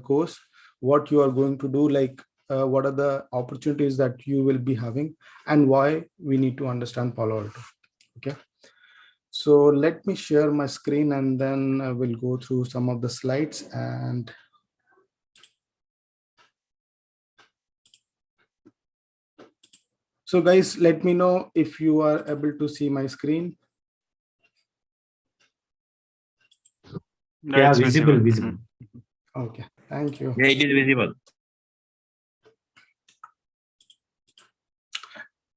course, what you are going to do, like what are the opportunities that you will be having, and why we need to understand Palo Alto. Okay. So let me share my screen, and then I will go through some of the slides. And so guys, let me know if you are able to see my screen. Yeah, visible. Okay, thank you. Yeah, it is visible.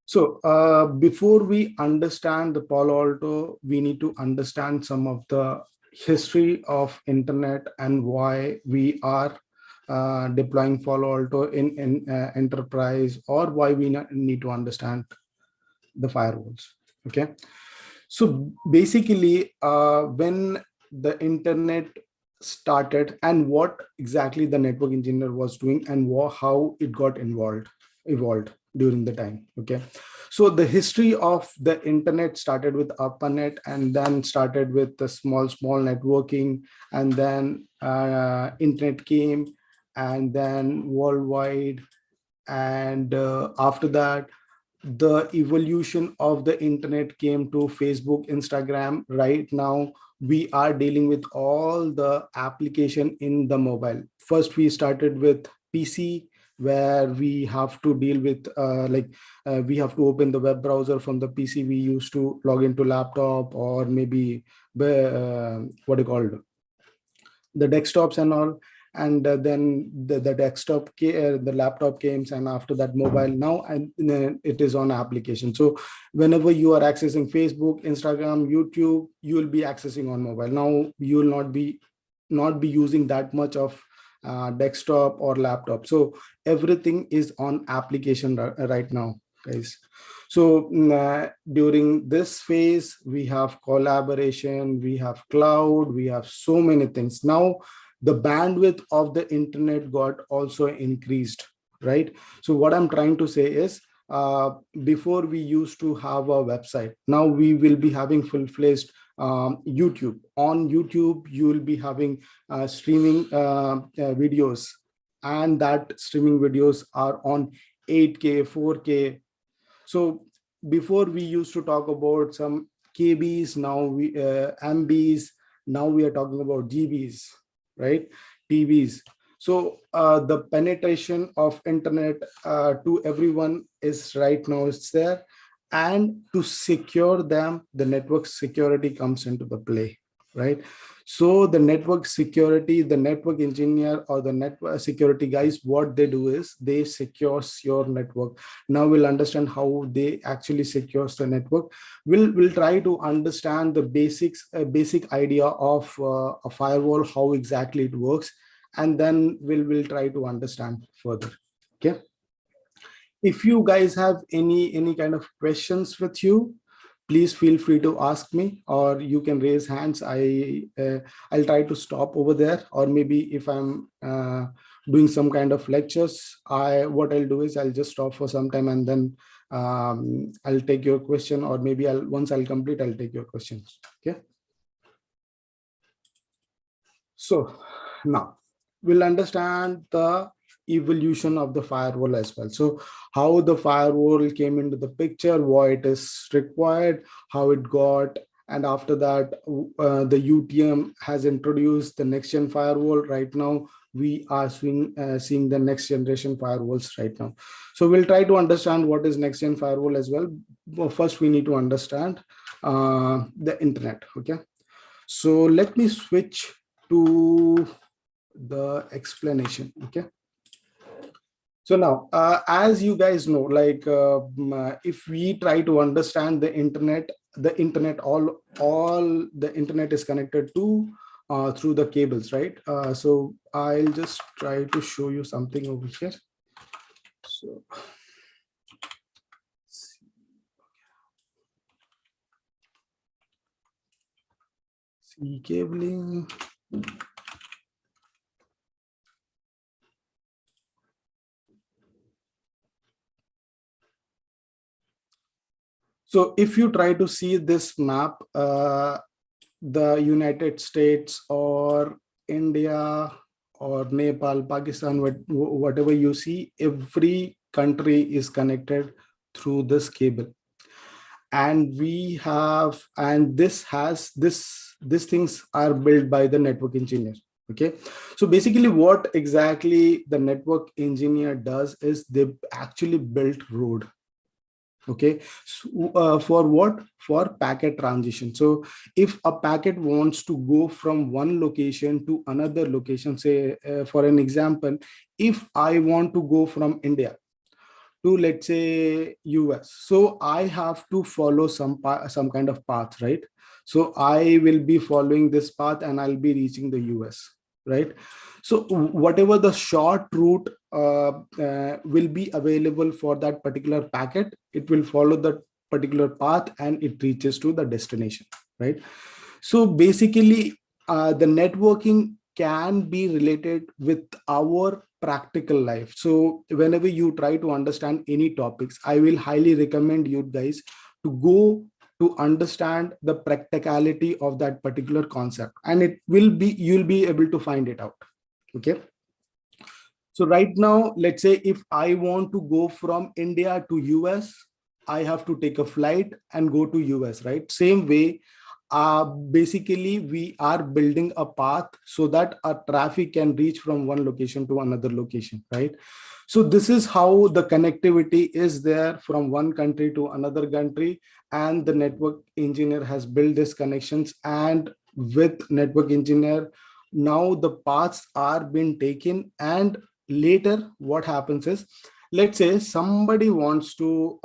So before we understand the Palo Alto, we need to understand some of the history of internet and why we are deploying Palo Alto in enterprise, or why we need to understand the firewalls. Okay. So basically, when the internet started and what exactly the network engineer was doing and how it got evolved during the time. Okay. So the history of the internet started with ARPANET, and then started with the small networking, and then internet came, and then worldwide. And after that, the evolution of the internet came to Facebook, Instagram. Right now we are dealing with all the application in the mobile. First we started with PC, where we have to deal with we have to open the web browser from the PC. We used to log into laptop, or maybe what do you call it, the desktops and all. And then the the laptop came, and after that mobile. Now, and it is on application. So whenever you are accessing Facebook, Instagram, YouTube, you will be accessing on mobile. Now you will not be using that much of desktop or laptop. So everything is on application right now, guys. So during this phase, we have collaboration, we have cloud, we have so many things. Now the bandwidth of the internet got also increased, right? So what I'm trying to say is, before we used to have a website, now we will be having full-fledged YouTube. On YouTube, you will be having streaming videos, and that streaming videos are on 8K, 4K. So before we used to talk about some KBs, now we MBs, now we are talking about GBs, right? TVs. So the penetration of internet to everyone is right now is there, and to secure them, the network security comes into the play, right? So the network security, the network engineer or the network security guys, what they do is they secure your network. Now we'll understand how they actually secures the network. We'll try to understand the basic idea of a firewall, how exactly it works, and then we'll try to understand further. Okay. If you guys have any kind of questions with you, please feel free to ask me, or you can raise hands. I'll try to stop over there, or maybe if I'm doing some kind of lectures, what I'll do is I'll just stop for some time, and then I'll take your question, or maybe once I'll complete, I'll take your questions. Okay. So now we'll understand the evolution of the firewall as well. So how the firewall came into the picture, why it is required, how it got, and after that the UTM has introduced the next gen firewall. Right now we are seeing the next generation firewalls right now. So we'll try to understand what is next gen firewall as well. But first we need to understand the internet. Okay, so let me switch to the explanation. Okay. So now, as you guys know, like if we try to understand the internet, all the internet is connected to through the cables, right? So I'll just try to show you something over here. So see cabling. So if you try to see this map, the United States or India or Nepal, Pakistan, whatever you see, every country is connected through this cable. And these things are built by the network engineer. Okay, so basically what exactly the network engineer does is they actually built road. Okay, so, for what? For packet transition. So if a packet wants to go from one location to another location, say for an example, if I want to go from India to, let's say, US, so I have to follow some kind of path, right? So I will be following this path and I'll be reaching the US, right? So whatever the short route will be available for that particular packet, it will follow that particular path and it reaches to the destination, right? So basically, the networking can be related with our practical life. So whenever you try to understand any topics, I will highly recommend you guys to go to understand the practicality of that particular concept, and you'll be able to find it out. Okay. So right now, let's say if I want to go from India to US, I have to take a flight and go to US, right? Same way, basically we are building a path so that our traffic can reach from one location to another location, right? So this is how the connectivity is there from one country to another country, and the network engineer has built these connections. And with network engineer, now the paths are being taken, and later what happens is, let's say somebody wants to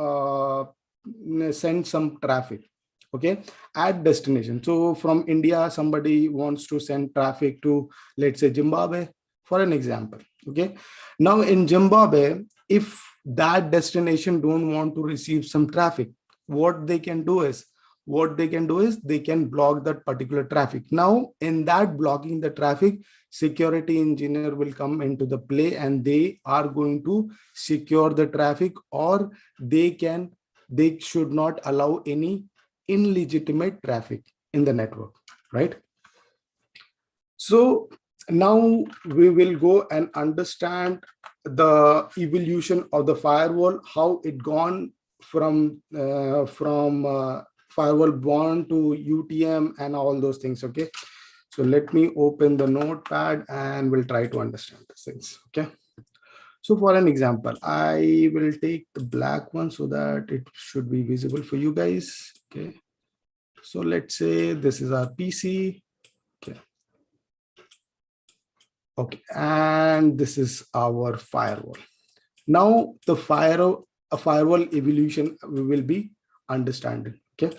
send some traffic, okay, at destination. So from India, somebody wants to send traffic to, let's say, Zimbabwe, for an example. Okay, now in Zimbabwe, if that destination don't want to receive some traffic, what they can do is they can block that particular traffic. Now in that blocking the traffic, security engineer will come into the play, and they are going to secure the traffic, or they should not allow any illegitimate traffic in the network, right? So now we will go and understand the evolution of the firewall, how it gone from firewall born to UTM and all those things. Okay, so let me open the notepad and we'll try to understand these things. Okay, so for an example, I will take the black one so that it should be visible for you guys. Okay, so let's say this is our PC. Okay. Okay, and this is our firewall. Now the firewall evolution we will be understanding. Okay.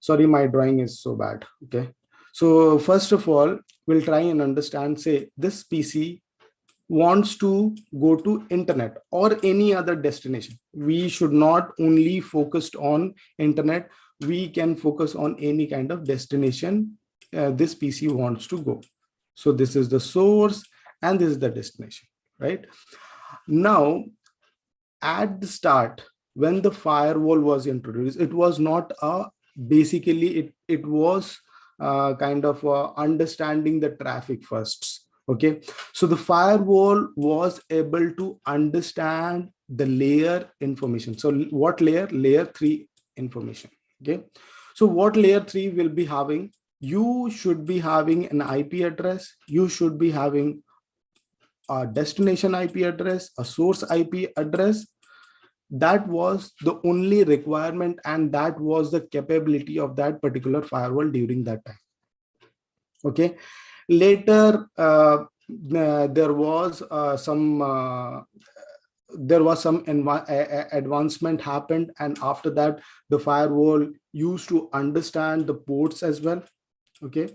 Sorry, my drawing is so bad. Okay. So first of all, we'll try and understand, say this PC wants to go to internet or any other destination. We should not only focus on internet. We can focus on any kind of destination this PC wants to go. So this is the source and this is the destination, right? Now, at the start, when the firewall was introduced, it was not basically it was kind of understanding the traffic first. Okay, so the firewall was able to understand the layer information. So what layer? Layer 3 information. Okay, so what layer 3 will be having? You should be having an IP address. You should be having a destination IP address, a source IP address. That was the only requirement, and that was the capability of that particular firewall during that time. Okay, later there was some advancement happened, and after that the firewall used to understand the ports as well. Okay,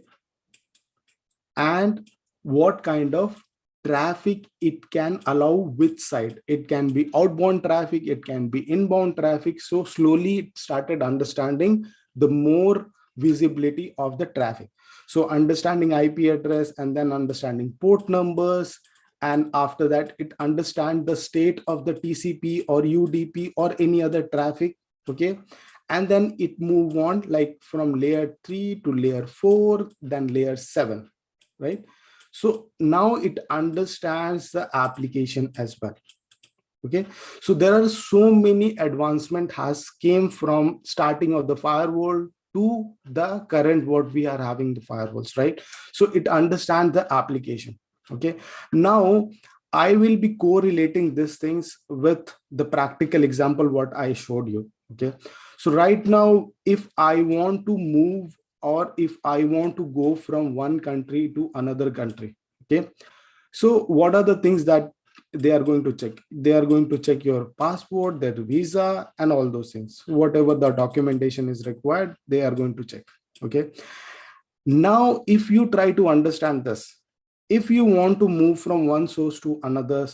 and what kind of traffic it can allow, which side. It can be outbound traffic, it can be inbound traffic. So slowly it started understanding the more visibility of the traffic. So understanding IP address, and then understanding port numbers, and after that it understand the state of the TCP or UDP or any other traffic. Okay, and then it move on, like from layer 3 to layer 4, then layer 7, right? So now it understands the application as well. Okay, so there are so many advancement has came from starting of the firewall to the current what we are having the firewalls, right? So it understands the application. Okay, now I will be correlating these things with the practical example what I showed you. Okay, so right now if I want to move, or if I want to go from one country to another country, okay, so what are the things that they are going to check? They are going to check your passport, their visa, and all those things. Whatever the documentation is required, they are going to check. Okay. Now, if you try to understand this, if you want to move from one source to another,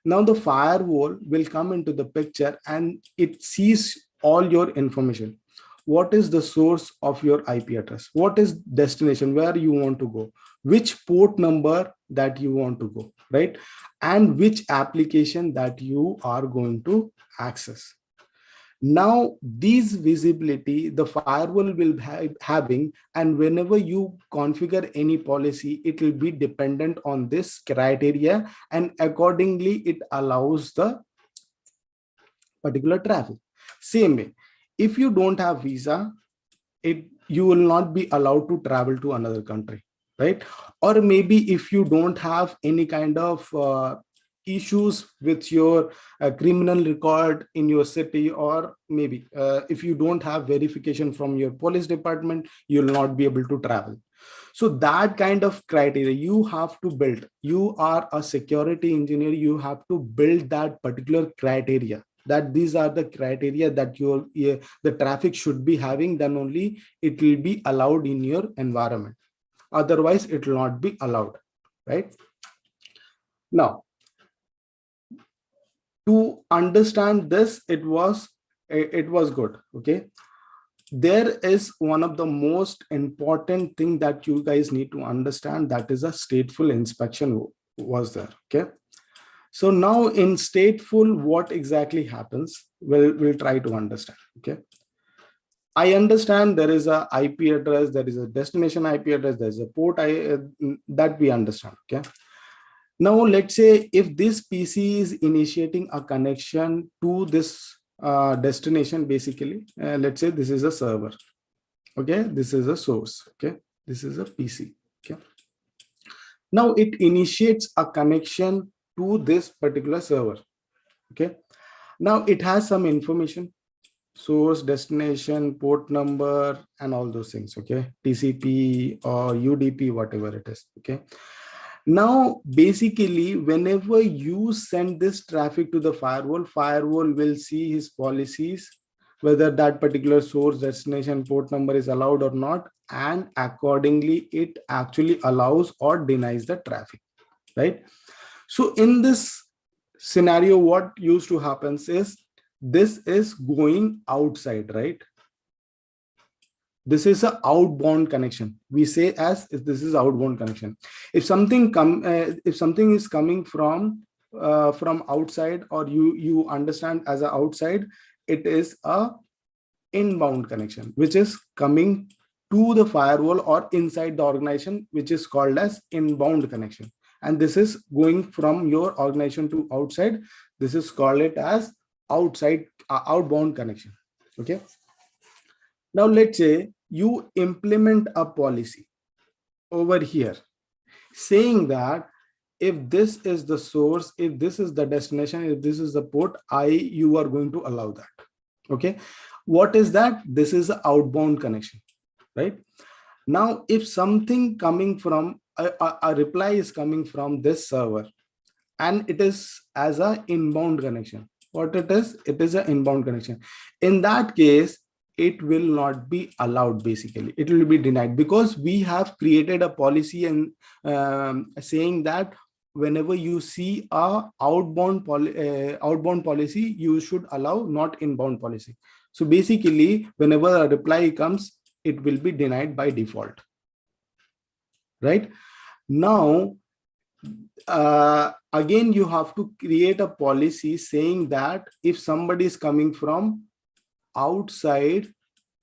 now the firewall will come into the picture and it sees all your information. What is the source of your IP address? What is destination, where you want to go? Which port number that you want to go, right? And which application that you are going to access. Now, these visibility, the firewall will having, and whenever you configure any policy, it will be dependent on this criteria, and accordingly, it allows the particular traffic. Same way, if you don't have visa, you will not be allowed to travel to another country, right? Or maybe if you don't have any kind of issues with your criminal record in your city, or maybe if you don't have verification from your police department, you will not be able to travel. So that kind of criteria you have to build. You are a security engineer, you have to build that particular criteria, that these are the criteria that the traffic should be having, then only it will be allowed in your environment. Otherwise it will not be allowed, right? Now, to understand this, it was good. Okay, there is one of the most important thing that you guys need to understand, that is a stateful inspection was there. Okay, so now in stateful, what exactly happens, we'll try to understand. Okay, I understand there is a IP address, there is a destination IP address, there's a port that we understand. Okay, now let's say if this PC is initiating a connection to this destination, basically, let's say this is a server. Okay, this is a source. Okay, this is a PC. Okay, now it initiates a connection to this particular server. Okay, now it has some information: source, destination, port number, and all those things. Okay, TCP or UDP, whatever it is. Okay, now basically whenever you send this traffic to the firewall will see his policies, whether that particular source, destination, port number is allowed or not, and accordingly it actually allows or denies the traffic, right? So in this scenario, what used to happen is this is going outside, right? This is an outbound connection. We say as if this is outbound connection. If something is coming from outside, or you understand as a outside, it is a inbound connection, which is coming to the firewall or inside the organization, which is called as inbound connection. And this is going from your organization to outside. This is called it as outbound connection. Okay. Now let's say you implement a policy over here saying that if this is the source, if this is the destination, if this is the port, you are going to allow that. Okay, what is that? This is an outbound connection, right? Now if something coming from a reply is coming from this server, and it is as an inbound connection, what it is an inbound connection. In that case, it will not be allowed. Basically it will be denied, because we have created a policy and saying that whenever you see a outbound policy, you should allow, not inbound policy. So basically whenever a reply comes, it will be denied by default, right? Now again you have to create a policy saying that if somebody is coming from outside,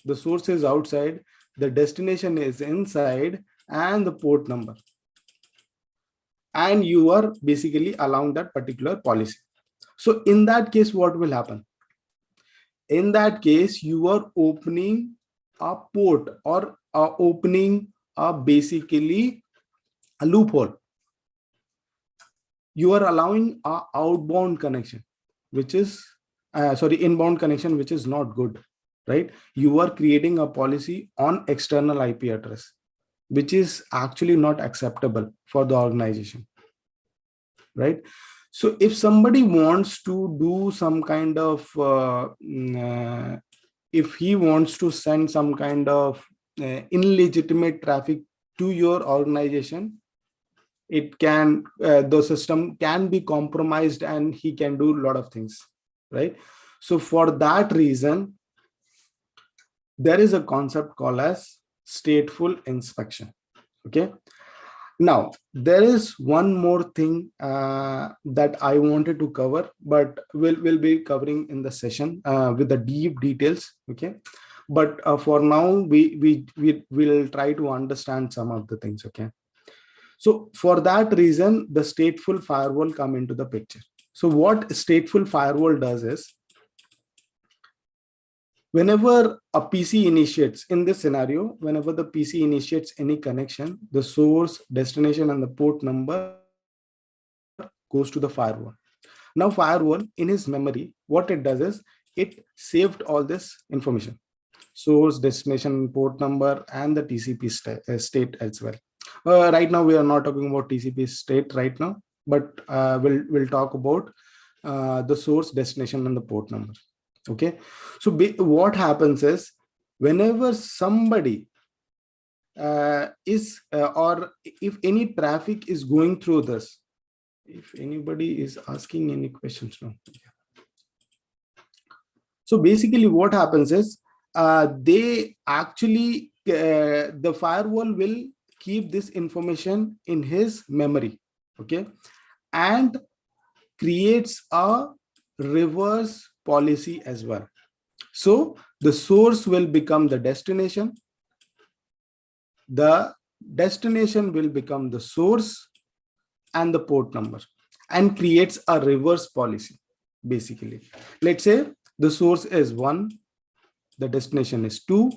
the source is outside, the destination is inside, and the port number. and you are basically allowing that particular policy. So in that case, what will happen? In that case, you are opening a port or opening a basically a loophole. You are allowing a outbound connection, which is inbound connection, which is not good, right? You are creating a policy on external IP address, which is actually not acceptable for the organization, right? So if somebody wants to do some kind of if he wants to send some kind of illegitimate traffic to your organization, it can the system can be compromised and he can do a lot of things, right? So for that reason, there is a concept called as stateful inspection. Okay, now there is one more thing that I wanted to cover, but we'll be covering in the session with the deep details. Okay, but for now we will try to understand some of the things. Okay, so for that reason, the stateful firewall come into the picture. So what stateful firewall does is, whenever a PC initiates, in this scenario, whenever the PC initiates any connection, the source, destination, and the port number goes to the firewall. Now firewall in his memory, what it does is it saved all this information, source, destination, port number, and the TCP state as well. Right now we are not talking about TCP state right now, but we'll talk about the source, destination, and the port number. Okay, so what happens is, whenever somebody or if any traffic is going through this, if anybody is asking any questions now. So basically what happens is, they actually the firewall will keep this information in his memory, okay, and creates a reverse policy as well. So the source will become the destination will become the source and the port number, and creates a reverse policy. Basically, let's say the source is 1, the destination is 2,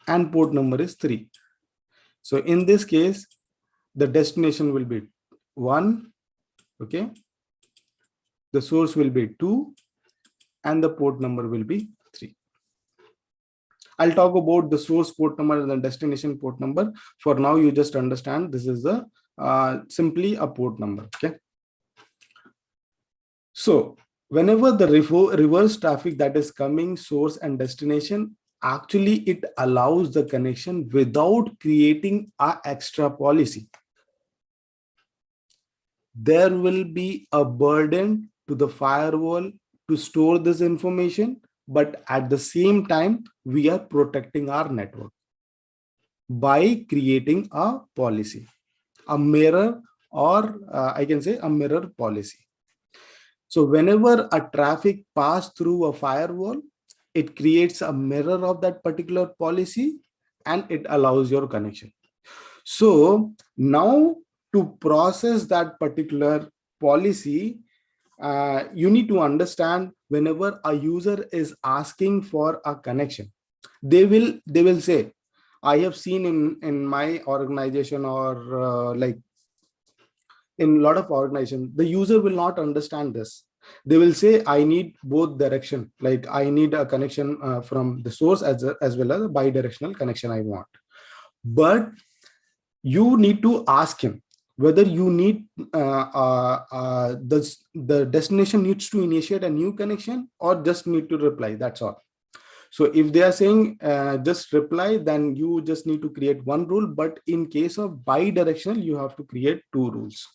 and port number is 3. So in this case, the destination will be 1, okay, the source will be 2, and the port number will be 3. I'll talk about the source port number and the destination port number. For now, you just understand this is a simply a port number. Okay. So whenever the reverse traffic that is coming source and destination, actually it allows the connection without creating an extra policy. There will be a burden to the firewall to store this information, but at the same time, we are protecting our network by creating a policy, a mirror, or I can say a mirror policy. So whenever a traffic passes through a firewall, it creates a mirror of that particular policy and it allows your connection. So now to process that particular policy, you need to understand, whenever a user is asking for a connection, they will say, I have seen in my organization, or like in a lot of organizations, the user will not understand this. They will say, I need both direction, like I need a connection from the source as well as a bi-directional connection I want. But you need to ask him whether you need the destination needs to initiate a new connection or just need to reply. That's all. So if they are saying just reply, then you just need to create one rule. But in case of bi-directional, you have to create 2 rules,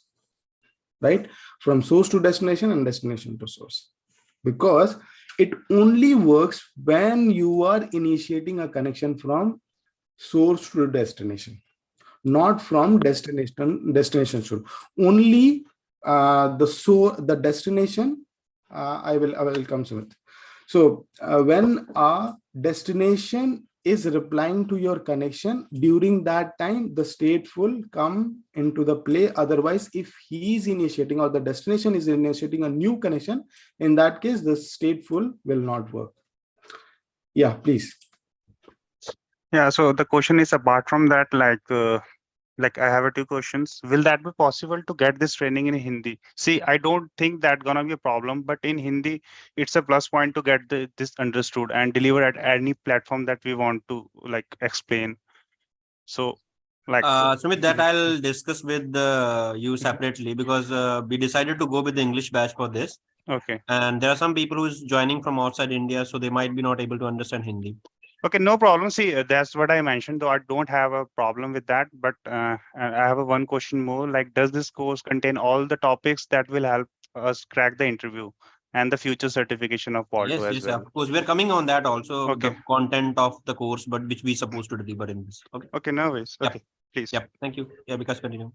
right? From source to destination and destination to source, because it only works when you are initiating a connection from source to destination, not from destination should only the destination. I will come to it. So when a destination is replying to your connection, during that time the stateful come into the play. Otherwise, if he is initiating or the destination is initiating a new connection, in that case the stateful will not work. Yeah, please. Yeah, so the question is, apart from that, like I have two questions. Will that be possible to get this training in Hindi? See, I don't think that gonna be a problem, but in Hindi, it's a plus point to get this understood and deliver at any platform that we want to like explain. So, like, Sumit, that I'll discuss with you separately, because we decided to go with the English batch for this. okay. And there are some people who's joining from outside India, so they might be not able to understand Hindi. Okay, no problem. See, that's what I mentioned, though I don't have a problem with that. But I have one question more. Like, does this course contain all the topics that will help us crack the interview and the future certification of Palo Yes, as yes, well? of course. We're coming on that also, Okay. the content of the course, but which we supposed to deliver in this. Okay. Okay, no worries. Yep. Okay, please. Yep. Thank you. Yeah, because continue.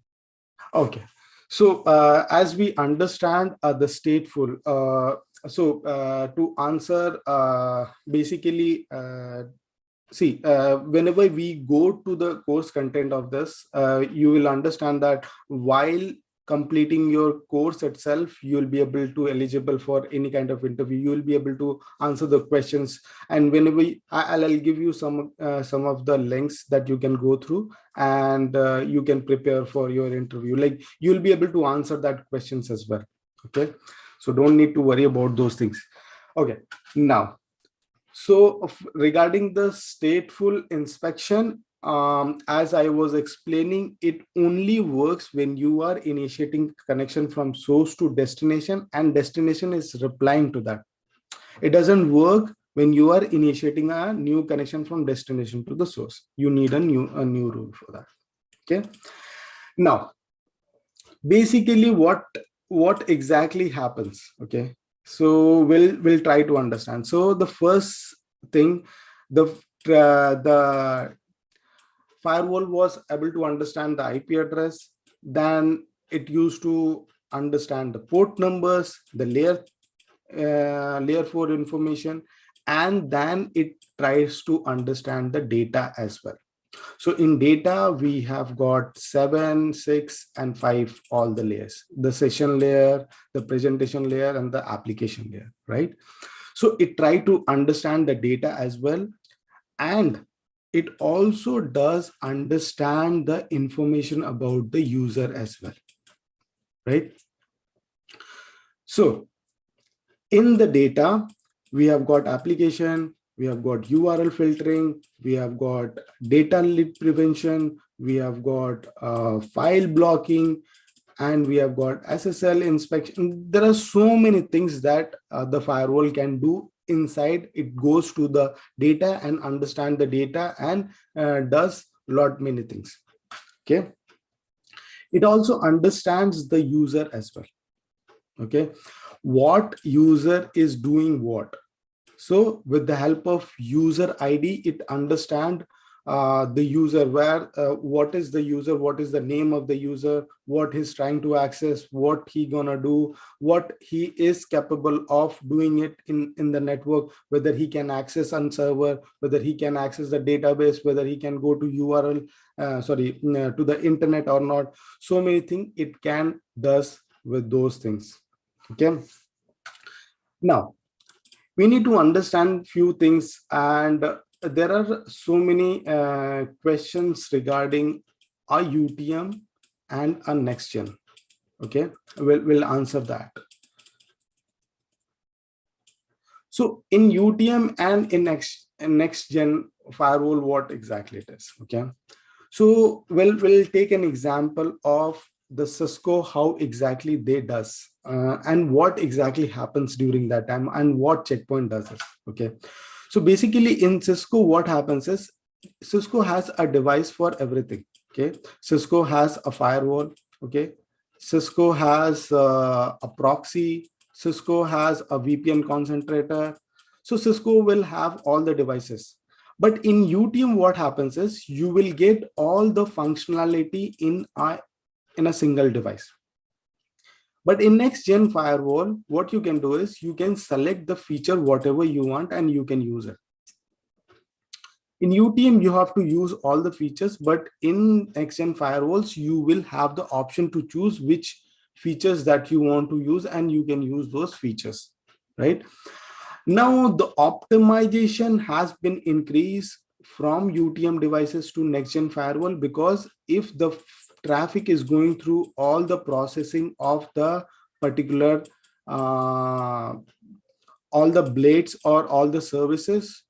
Okay. So as we understand the stateful, to answer, basically, see, whenever we go to the course content of this, you will understand that while completing your course itself, you will be able to eligible for any kind of interview. You will be able to answer the questions, and whenever I'll give you some of the links that you can go through, and you can prepare for your interview. Like, you'll be able to answer that questions as well. Okay, so don't need to worry about those things. Okay, now, so regarding the stateful inspection, as I was explaining, it only works when you are initiating connection from source to destination and destination is replying to that. It doesn't work when you are initiating a new connection from destination to the source. You need a new rule for that. Okay. Now, basically, what exactly happens? Okay. So we'll try to understand. So the first thing, the firewall was able to understand the IP address. Then it used to understand the port numbers, the layer 4 information, and then it tries to understand the data as well. So in data, we have got 7, 6, and 5, all the layers: the session layer, the presentation layer, and the application layer, right? So it tried to understand the data as well. And it also does understand the information about the user as well, right? So in the data, we have got application, we have got URL filtering, we have got data leak prevention, we have got file blocking, and we have got SSL inspection. There are so many things that the firewall can do inside. It goes to the data and understand the data and does lot many things. Okay. It also understands the user as well. Okay. What user is doing what. So with the help of user ID, it understands the user, where what is the user, what is the name of the user, what he's trying to access, what he gonna do, what he is capable of doing it in the network, whether he can access on server, whether he can access the database, whether he can go to URL, to the internet or not. So many things it can does with those things. Okay. Now, we need to understand few things, and there are so many questions regarding a UTM and a next gen. Okay, we'll answer that. So in UTM and in next gen firewall, what exactly it is? Okay, so we'll take an example of the Cisco, how exactly they does and what exactly happens during that time and what checkpoint does it. Okay, so basically in Cisco, what happens is Cisco has a device for everything. Okay, Cisco has a firewall. Okay, Cisco has a proxy. Cisco has a VPN concentrator. So Cisco will have all the devices. But in UTM, what happens is you will get all the functionality in a single device. But in next gen firewall, what you can do is you can select the feature whatever you want and you can use it. In UTM, you have to use all the features, but in next-gen firewalls, you will have the option to choose which features that you want to use, and you can use those features, right? Now, the optimization has been increased from UTM devices to next-gen firewall, because if the traffic is going through all the processing of the particular all the blades or all the services,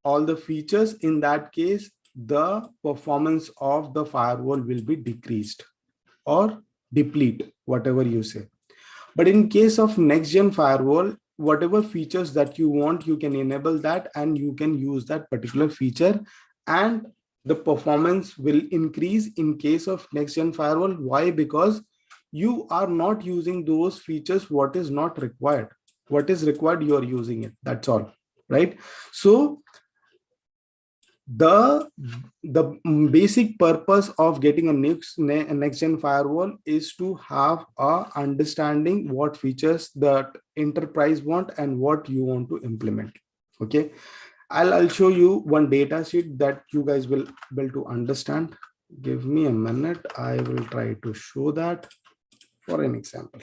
all the features, in that case, the performance of the firewall will be decreased or deplete, whatever you say. But in case of next gen firewall, whatever features that you want, you can enable that and you can use that particular feature, and the performance will increase in case of next gen firewall. Why? Because you are not using those features what is not required. What is required, you are using it. That's all, right? So the basic purpose of getting a next gen firewall is to have a understanding what features that enterprise want and what you want to implement. Okay, I'll show you one data sheet that you guys will be able to understand. Give me a minute, I will try to show that for an example.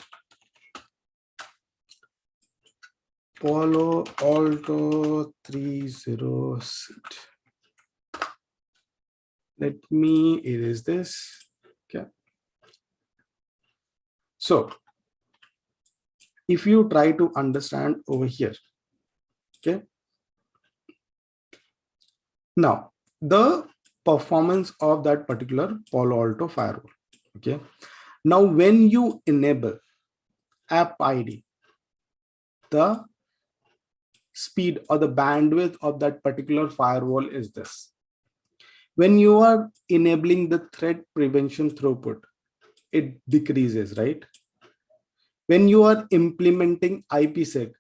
Palo Alto 30 seat. Let me erase this. Okay. So if you try to understand over here, okay. Now the performance of that particular Palo Alto firewall. Okay. Now when you enable app ID, the speed or the bandwidth of that particular firewall is this. When you are enabling the threat prevention throughput, it decreases, right? When you are implementing IPsec,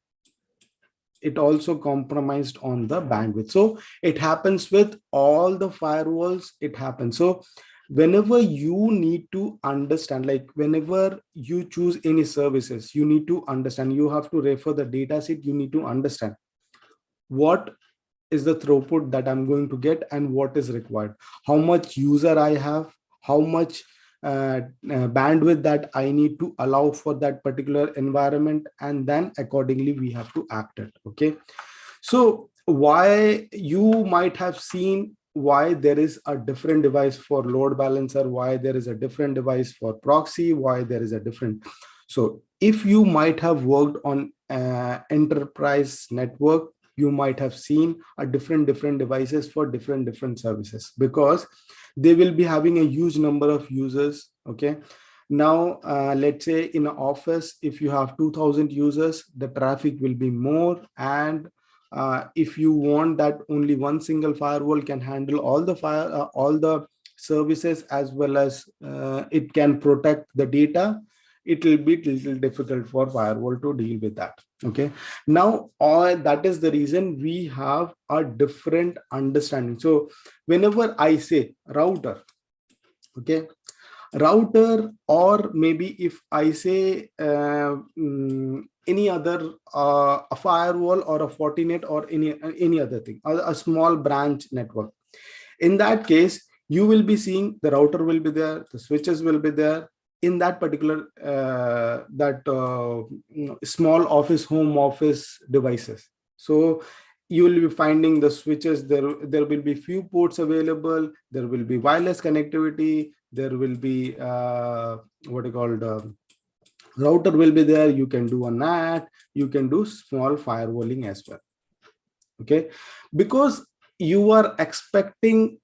it also compromised on the bandwidth. So it happens with all the firewalls, it happens. So whenever you need to understand, like whenever you choose any services, you need to understand, you have to refer the data sheet, you need to understand what is the throughput that I'm going to get and what is required, how much user I have, how much bandwidth that I need to allow for that particular environment, and then accordingly we have to act it. Okay, so why you might have seen why there is a different device for load balancer, why there is a different device for proxy, why there is a different. So if you might have worked on enterprise network, you might have seen a different devices for different services, because they will be having a huge number of users. Okay, now let's say in an office, if you have 2000 users, the traffic will be more, and if you want that only one single firewall can handle all the services, as well as it can protect the data, it will be a little difficult for firewall to deal with that. Okay, now that is the reason we have a different understanding. So whenever I say router, okay, router, or maybe if I say any other a firewall or a Fortinet or any other thing, a small branch network, in that case you will be seeing the router will be there, the switches will be there in that particular small office, home office devices. So you will be finding the switches, there will be few ports available, there will be wireless connectivity, there will be what you called router will be there, you can do a NAT, you can do small firewalling as well. Okay, because you are expecting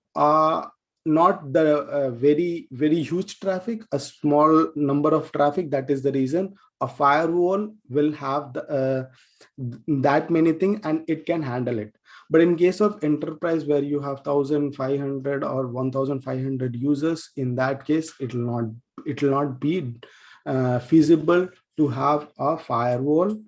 not the very huge traffic, a small number of traffic. That is the reason a firewall will have that many things and it can handle it. But in case of enterprise where you have 1500 or 1500 users, in that case it will not be feasible to have a firewall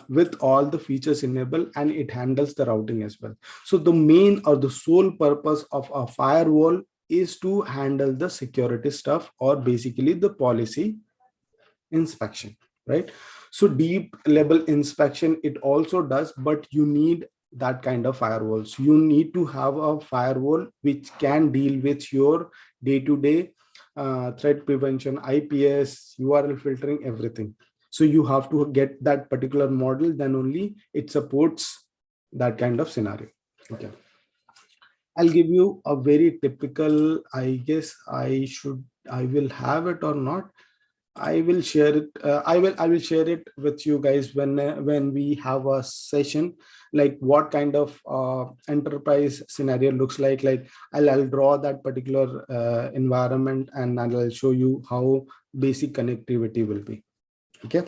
with all the features enabled, and it handles the routing as well. So the main or the sole purpose of a firewall is to handle the security stuff, or basically the policy inspection, right? So deep level inspection it also does, but you need that kind of firewalls. You need to have a firewall which can deal with your day-to-day threat prevention, IPS, URL filtering, everything. So you have to get that particular model, then only it supports that kind of scenario. Okay. I'll give you a very typical, I guess I will have it or not. I will share it. I will share it with you guys when we have a session, like what kind of enterprise scenario looks like. Like I'll draw that particular environment and I'll show you how basic connectivity will be. Okay.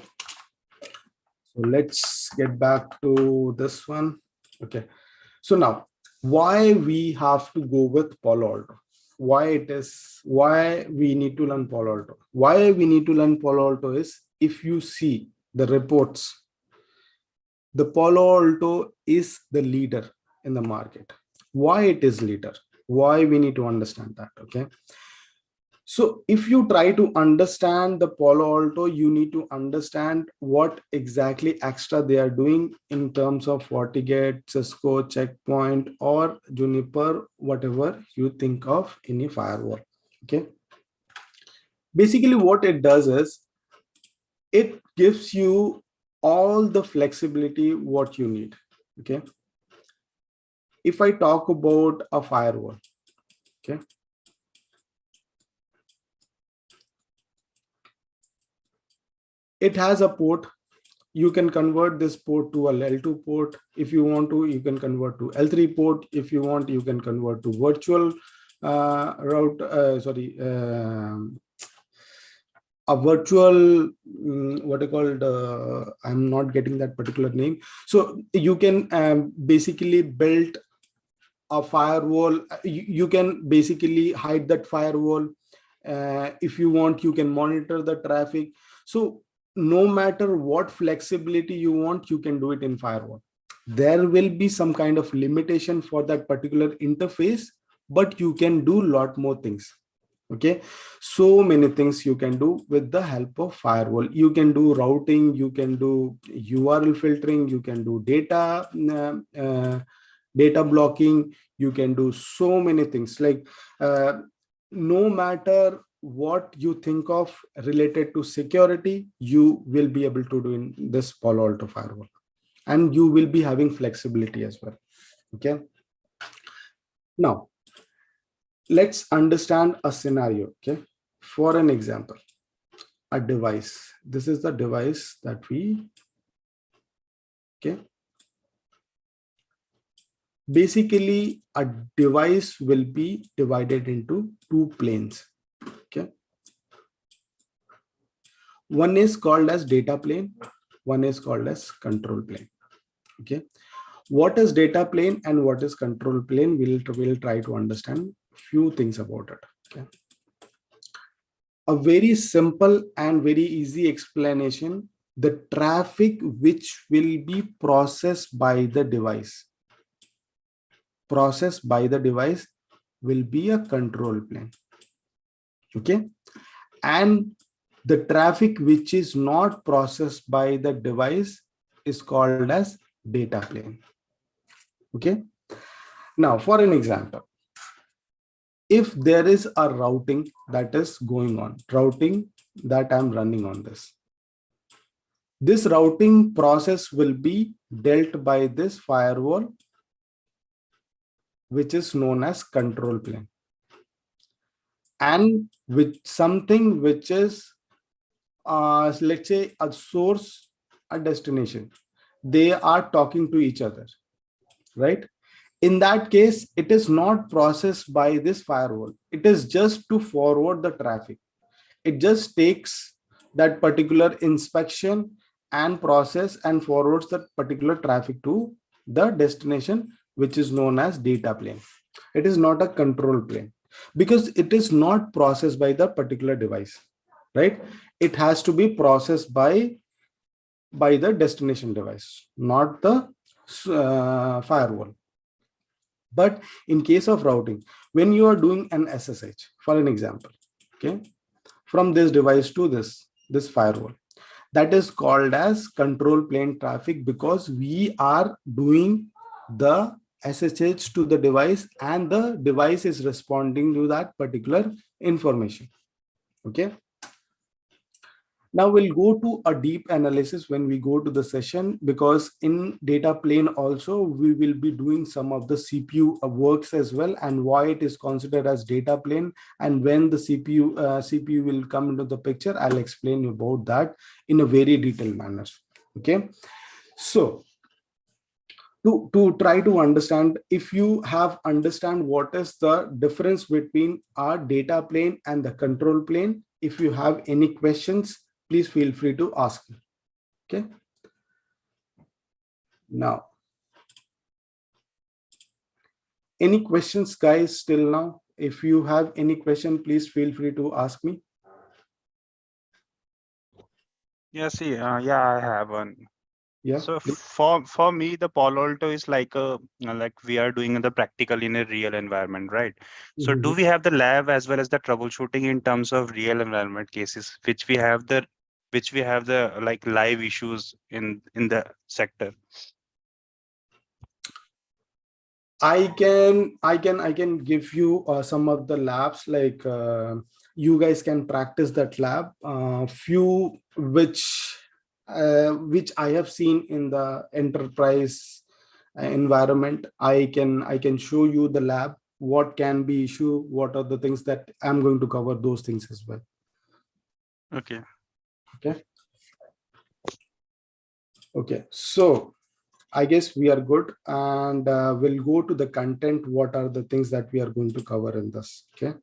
So let's get back to this one. Okay. So now, why we have to go with Palo Alto? Why we need to learn Palo Alto? Why we need to learn Palo Alto is, if you see the reports, the Palo Alto is the leader in the market. Why it is leader? Why we need to understand that? Okay. So if you try to understand the Palo Alto, you need to understand what exactly extra they are doing in terms of FortiGate, Cisco, Checkpoint, or Juniper, whatever you think of in a firewall. Okay. Basically, what it does is it gives you all the flexibility what you need. Okay. If I talk about a firewall, okay. It has a port. You can convert this port to a L2 port. If you want to, you can convert to L3 port. If you want, you can convert to virtual route, a virtual, what I called, I'm not getting that particular name. So you can basically build a firewall. You can basically hide that firewall. If you want, you can monitor the traffic. So no matter what flexibility you want, you can do it in firewall. There will be some kind of limitation for that particular interface, but you can do a lot more things. Okay, so many things you can do with the help of firewall. You can do routing, you can do URL filtering, you can do data blocking, you can do so many things. Like no matter what you think of related to security, you will be able to do in this Palo Alto firewall, and you will be having flexibility as well. Okay. Now, let's understand a scenario. Okay. For an example, a device. This is the device that we, okay. Basically, a device will be divided into two planes. Okay. One is called as data plane. One is called as control plane. Okay. What is data plane and what is control plane? We'll try to understand few things about it. Okay. A very simple and very easy explanation: the traffic which will be processed by the device will be a control plane. Okay. And the traffic which is not processed by the device is called as data plane. Okay. Now, for an example, if there is a routing that is going on, routing that I'm running on this routing process will be dealt by this firewall, which is known as control plane, and with something which is let's say a source, a destination, they are talking to each other, right? In that case, it is not processed by this firewall. It is just to forward the traffic. It just takes that particular inspection and process and forwards that particular traffic to the destination, which is known as data plane. It is not a control plane because it is not processed by the particular device, right? It has to be processed by the destination device, not the firewall. But in case of routing, when you are doing an SSH, for an example, okay, from this device to this firewall, that is called as control plane traffic, because we are doing the SSH to the device, and the device is responding to that particular information. Okay. Now we'll go to a deep analysis when we go to the session, because in data plane also we will be doing some of the CPU works as well, and why it is considered as data plane, and when the CPU will come into the picture. I'll explain you about that in a very detailed manner. Okay. So to try to understand, if you have understand what is the difference between our data plane and the control plane, if you have any questions, please feel free to ask me. Okay. Now, any questions, guys, till now? If you have any question, please feel free to ask me. Yeah, see, yeah, I have one. Yeah. So for me, the Palo Alto is like like we are doing the practical in a real environment, right? So do we have the lab as well as the troubleshooting in terms of real environment cases, which we have the like live issues in the sector? I can give you some of the labs, like you guys can practice that lab. Few which I have seen in the enterprise environment. I can show you the lab, what can be issue, what are the things that I'm going to cover, those things as well. Okay. Okay. Okay. So I guess we are good, and we'll go to the content. What are the things that we are going to cover in this? Okay.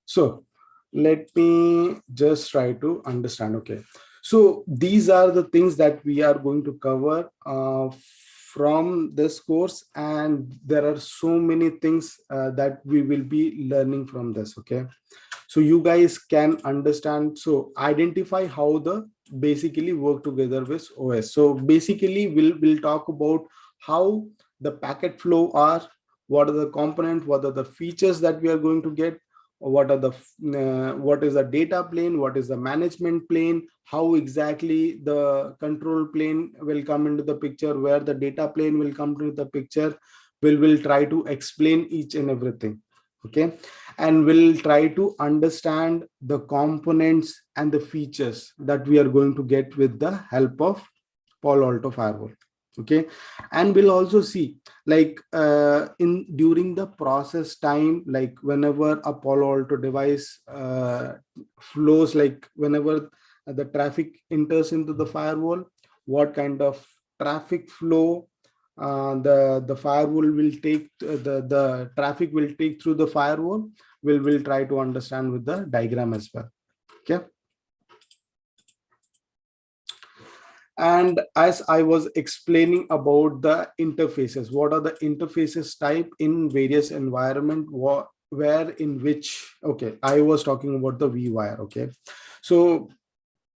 So let me just try to understand. Okay. So these are the things that we are going to cover from this course, and there are so many things that we will be learning from this. Okay. So you guys can understand. So identify how the basically work together with OS. So basically we'll talk about how the packet flow are, what are the components, what are the features that we are going to get, what are the what is the data plane, what is the management plane, how exactly the control plane will come into the picture, where the data plane will come to the picture. We'll try to explain each and everything. Okay. And we'll try to understand the components and the features that we are going to get with the help of Palo Alto Firewall. Okay. And we'll also see, like in during the process time, like whenever a Palo Alto device flows, like whenever the traffic enters into the firewall, what kind of traffic flow the firewall will take, the traffic will take through the firewall. We'll try to understand with the diagram as well. Okay. And as I was explaining about the interfaces, what are the interfaces type in various environment, where in which, okay, I was talking about the vWire. Okay. So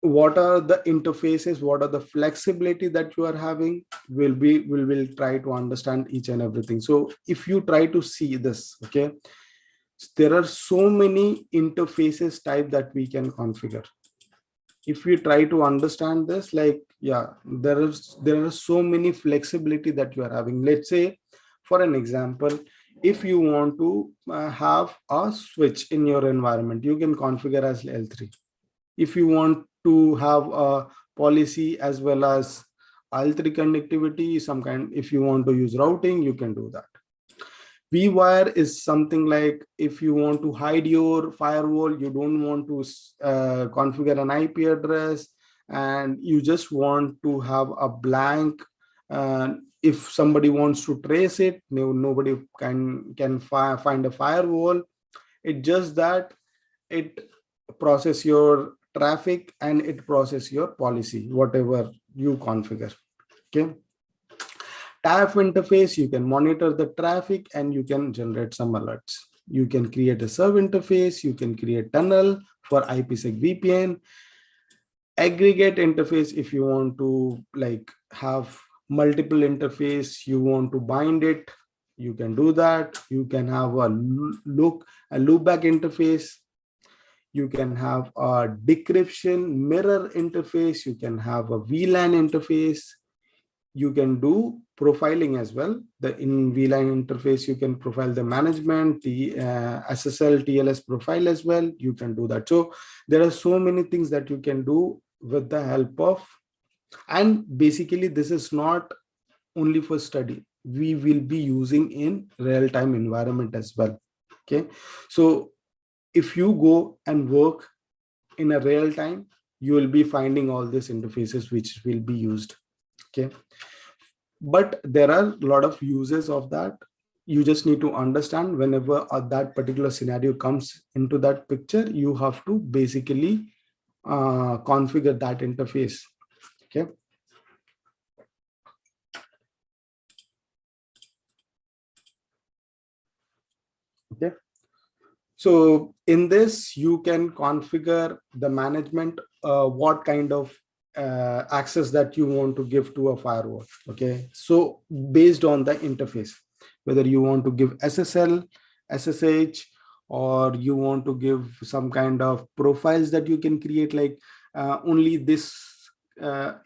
what are the interfaces, what are the flexibility that you are having, will try to understand each and everything. So if you try to see this, okay, there are so many interfaces type that we can configure. If we try to understand this, like, yeah, there are so many flexibility that you are having. Let's say, for an example, if you want to have a switch in your environment, you can configure as L3. If you want to have a policy as well as L3 connectivity, some kind, if you want to use routing, you can do that. vWire is something like, if you want to hide your firewall, you don't want to configure an IP address, and you just want to have a blank. If somebody wants to trace it, nobody can find a firewall. It's just that it process your traffic and it process your policy, whatever you configure. Okay. TAF interface, you can monitor the traffic and you can generate some alerts. You can create a serve interface, you can create tunnel for IPsec VPN. Aggregate interface, if you want to like have multiple interface, you want to bind it, you can do that. You can have a loopback interface. You can have a decryption mirror interface. You can have a VLAN interface. you can do profiling as well. In VLAN interface, you can profile the management, the SSL, TLS profile as well. You can do that. So there are so many things that you can do with the help of, and basically this is not only for study. We will be using in real-time environment as well. Okay. So if you go and work in a real time, you will be finding all these interfaces which will be used. Okay. But there are a lot of uses of that. You just need to understand whenever that particular scenario comes into that picture, you have to basically configure that interface. Okay. Okay. So in this, you can configure the management, what kind of access that you want to give to a firewall. Okay. So based on the interface, whether you want to give SSL, SSH, or you want to give some kind of profiles that you can create, like only this,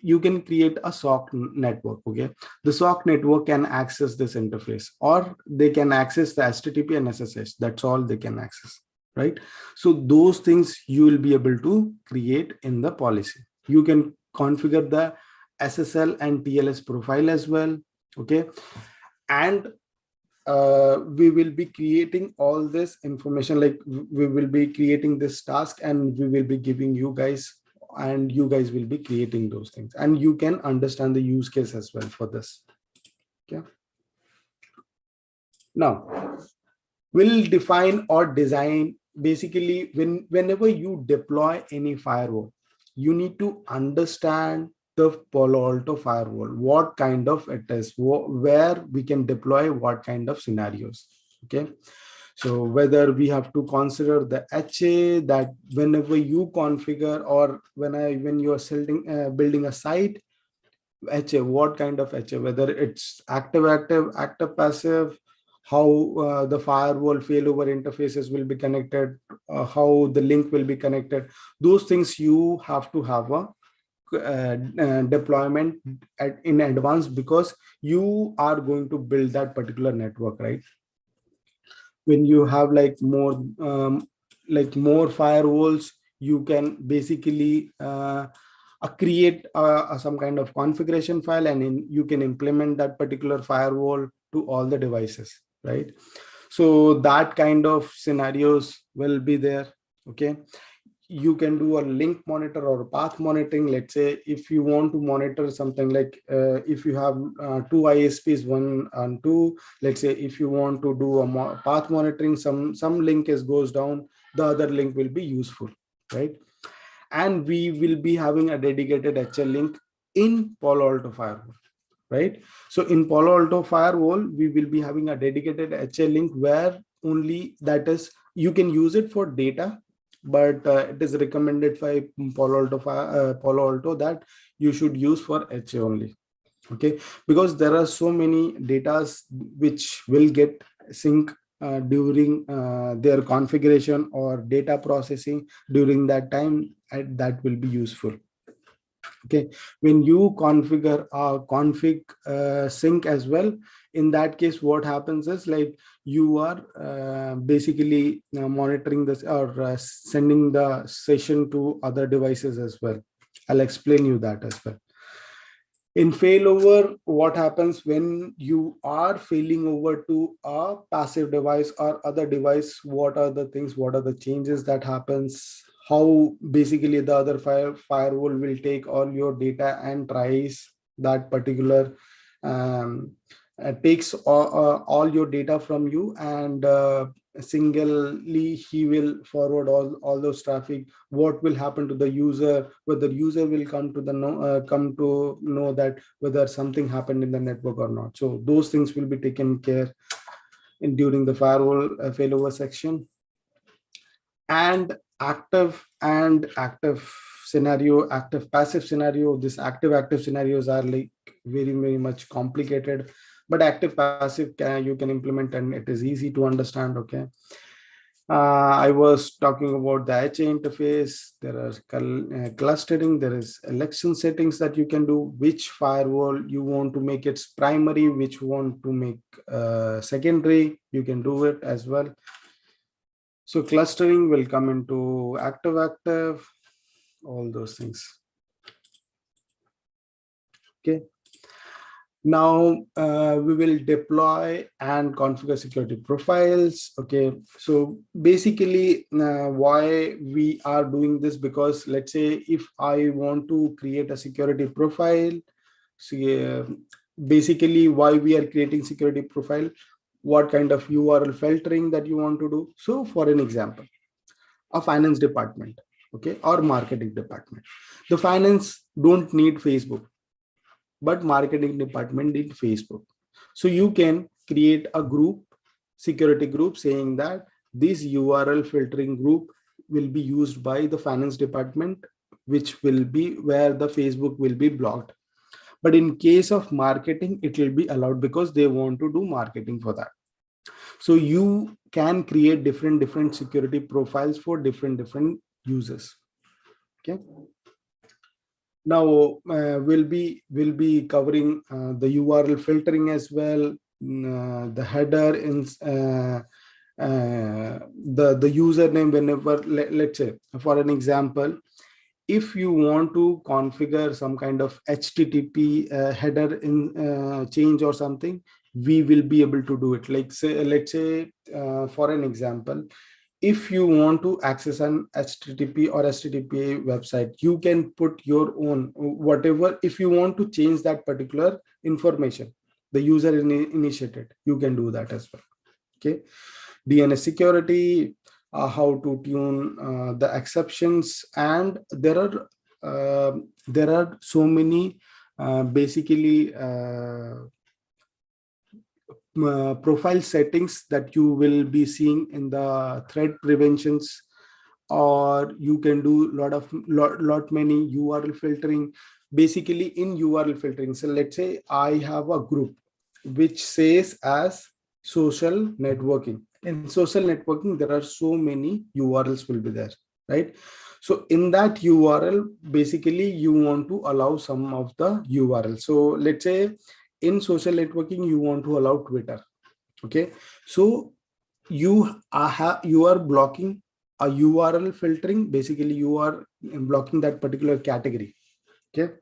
you can create a SOC network. Okay. The SOC network can access this interface, or they can access the HTTP and SSH. That's all they can access, right? So those things you will be able to create in the policy. You can configure the SSL and TLS profile as well. Okay. And we will be creating all this information, like we will be creating this task and we will be giving you guys, and you guys will be creating those things, and you can understand the use case as well for this. Okay. Now we'll define or design. Basically, whenever you deploy any firewall, you need to understand the Palo Alto firewall, what kind of it is, where we can deploy what kind of scenarios. Okay. So whether we have to consider the HA, that whenever you configure, or when you are building a site, HA, what kind of HA, whether it's active, passive, how the firewall failover interfaces will be connected, how the link will be connected. Those things you have to have a deployment in advance, because you are going to build that particular network, right? When you have like more firewalls, you can basically create some kind of configuration file, and you can implement that particular firewall to all the devices, right? So that kind of scenarios will be there. Okay. You can do a link monitor or path monitoring. Let's say if you want to monitor something like if you have two ISPs, 1 and 2, let's say if you want to do a path monitoring, some link goes down, the other link will be useful, right? And we will be having a dedicated HL link in Palo Alto Firewall, right? So in Palo Alto Firewall, we will be having a dedicated HL link where only that is, you can use it for data, but it is recommended by Palo Alto that you should use for HA only. Okay, because there are so many datas which will get sync during their configuration or data processing during that time, and that will be useful. Okay, when you configure config sync as well, in that case what happens is, like, you are basically monitoring this or sending the session to other devices as well. I'll explain you that as well. In failover, what happens when you are failing over to a passive device or other device? What are the things, what are the changes that happens? How basically the other firewall will take all your data and tries that particular takes all your data from you, and singly he will forward all those traffic. What will happen to the user? Whether user will come to know that whether something happened in the network or not. So those things will be taken care during the firewall failover section. And active scenario, active passive scenario. This active scenarios are like very much complicated, but active passive you can implement, and it is easy to understand. Okay. I was talking about the HA interface. There are clustering. There is election settings that you can do. Which firewall you want to make its primary, which you want to make secondary. You can do it as well. So clustering will come into active, all those things. Okay. Now we will deploy and configure security profiles. Okay, so basically why we are doing this, because let's say if I want to create a security profile, so basically why we are creating security profile, what kind of URL filtering that you want to do. So for an example, a finance department, okay, or marketing department. The finance don't need Facebook, but marketing department need Facebook. So you can create a group, security group, saying that this URL filtering group will be used by the finance department, which will be where the Facebook will be blocked. But in case of marketing, it will be allowed because they want to do marketing for that. So you can create different security profiles for different users. Okay. Now we'll be covering the URL filtering as well, the header in the username. Whenever let's say for an example, if you want to configure some kind of HTTP header in change or something, we will be able to do it. Like say, let's say for an example, if you want to access an HTTP or HTTP website, you can put your own whatever. If you want to change that particular information, the user initiated, you can do that as well. Okay. DNS security, how to tune the exceptions, and there are so many basically profile settings that you will be seeing in the threat preventions, or you can do lot many URL filtering. Basically in URL filtering, so let's say I have a group which says as social networking. In social networking, there are so many URLs will be there, right? So in that URL, basically you want to allow some of the URL. So let's say in social networking, you want to allow Twitter. Okay. So you are blocking a URL filtering. Basically, you are blocking that particular category. Okay.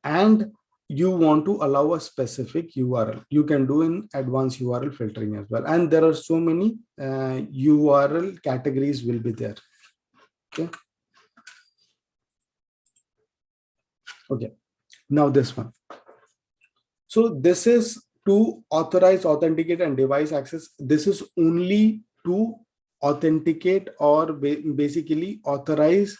And you want to allow a specific URL, you can do in advanced URL filtering as well. And there are so many URL categories will be there. Okay. Okay. Now this one. So this is to authorize, authenticate, and device access. This is only to authenticate or basically authorize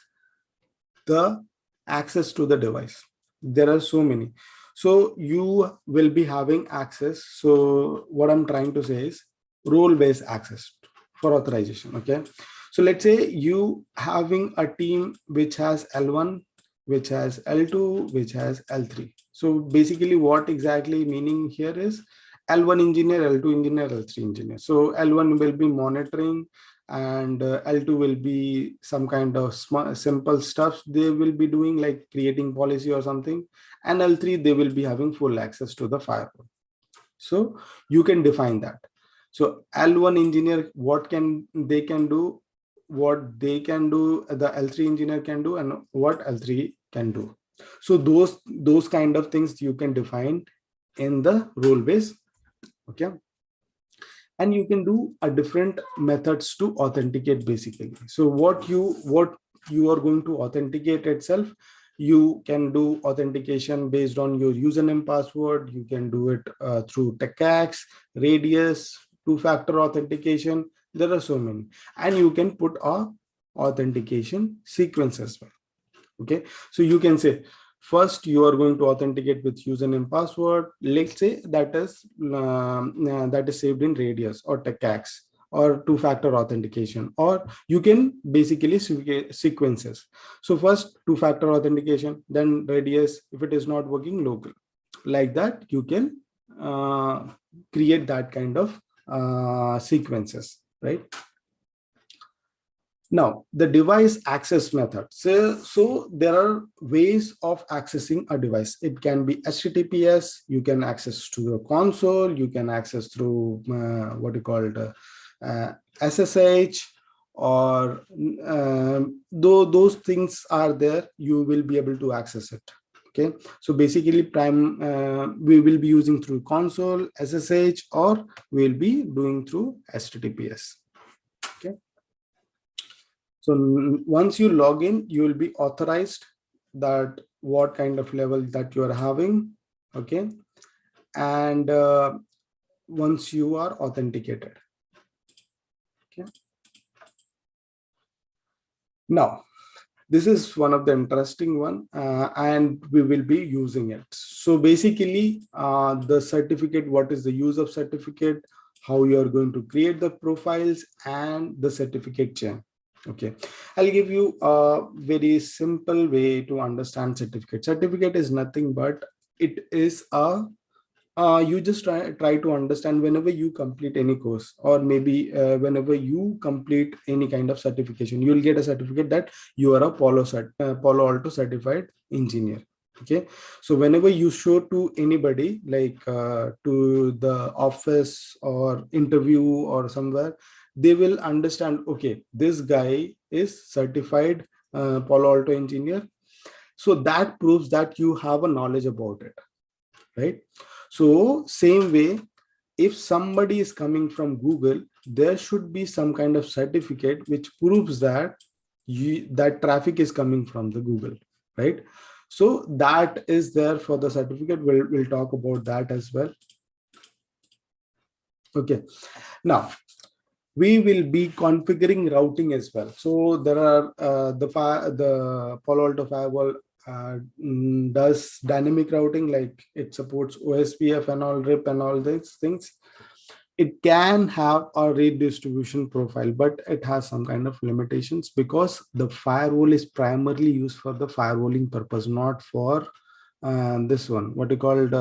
the access to the device. There are so many. So you will be having access. So what I'm trying to say is role-based access for authorization. Okay. So let's say you having a team which has L1, which has L2, which has L3. So basically what exactly meaning here is L1 engineer, L2 engineer, L3 engineer. So L1 will be monitoring, and L2 will be some kind of simple stuff they will be doing, like creating policy or something. And L3, they will be having full access to the firewall. So you can define that. So L1 engineer, what they can do, the L3 engineer can do, and what L3 can do. So those kind of things you can define in the role base. Okay. And you can do a different methods to authenticate basically. So what you are going to authenticate itself, you can do authentication based on your username password. You can do it through TechAx, Radius, two-factor authentication. There are so many, and you can put a authentication sequence as well. Okay, so you can say first you are going to authenticate with username password. Let's say that is saved in Radius or TechAx or two-factor authentication, or you can basically sequences. So first two-factor authentication, then Radius. If it is not working, local. Like that, you can create that kind of sequences, right? Now, the device access method. So there are ways of accessing a device. It can be HTTPS, you can access to the console, you can access through what you call SSH, or though those things are there, you will be able to access it. Okay, so basically we will be using through console, SSH, or we'll be doing through HTTPS. Okay. So once you log in, you will be authorized that what kind of level that you are having. Okay. And once you are authenticated. Okay. Now, this is one of the interesting one, and we will be using it. So basically, the certificate, what is the use of certificate, how you are going to create the profiles, and the certificate chain. Okay, I'll give you a very simple way to understand certificate. Certificate is nothing but it is a you just try to understand whenever you complete any course, or maybe whenever you complete any kind of certification, you'll get a certificate that you are a Palo Alto certified engineer. Okay, so whenever you show to anybody, like to the office or interview or somewhere, they will understand, okay, this guy is certified Palo Alto engineer. So that proves that you have a knowledge about it, right? So same way, if somebody is coming from Google, there should be some kind of certificate which proves that that traffic is coming from the Google, right? So that is there for the certificate. We'll talk about that as well. Okay, now we will be configuring routing as well. So there are the Palo Alto Firewall does dynamic routing, like it supports OSPF and all, RIP and all these things. It can have a redistribution profile, but it has some kind of limitations because the firewall is primarily used for the firewalling purpose, not for this one, what you called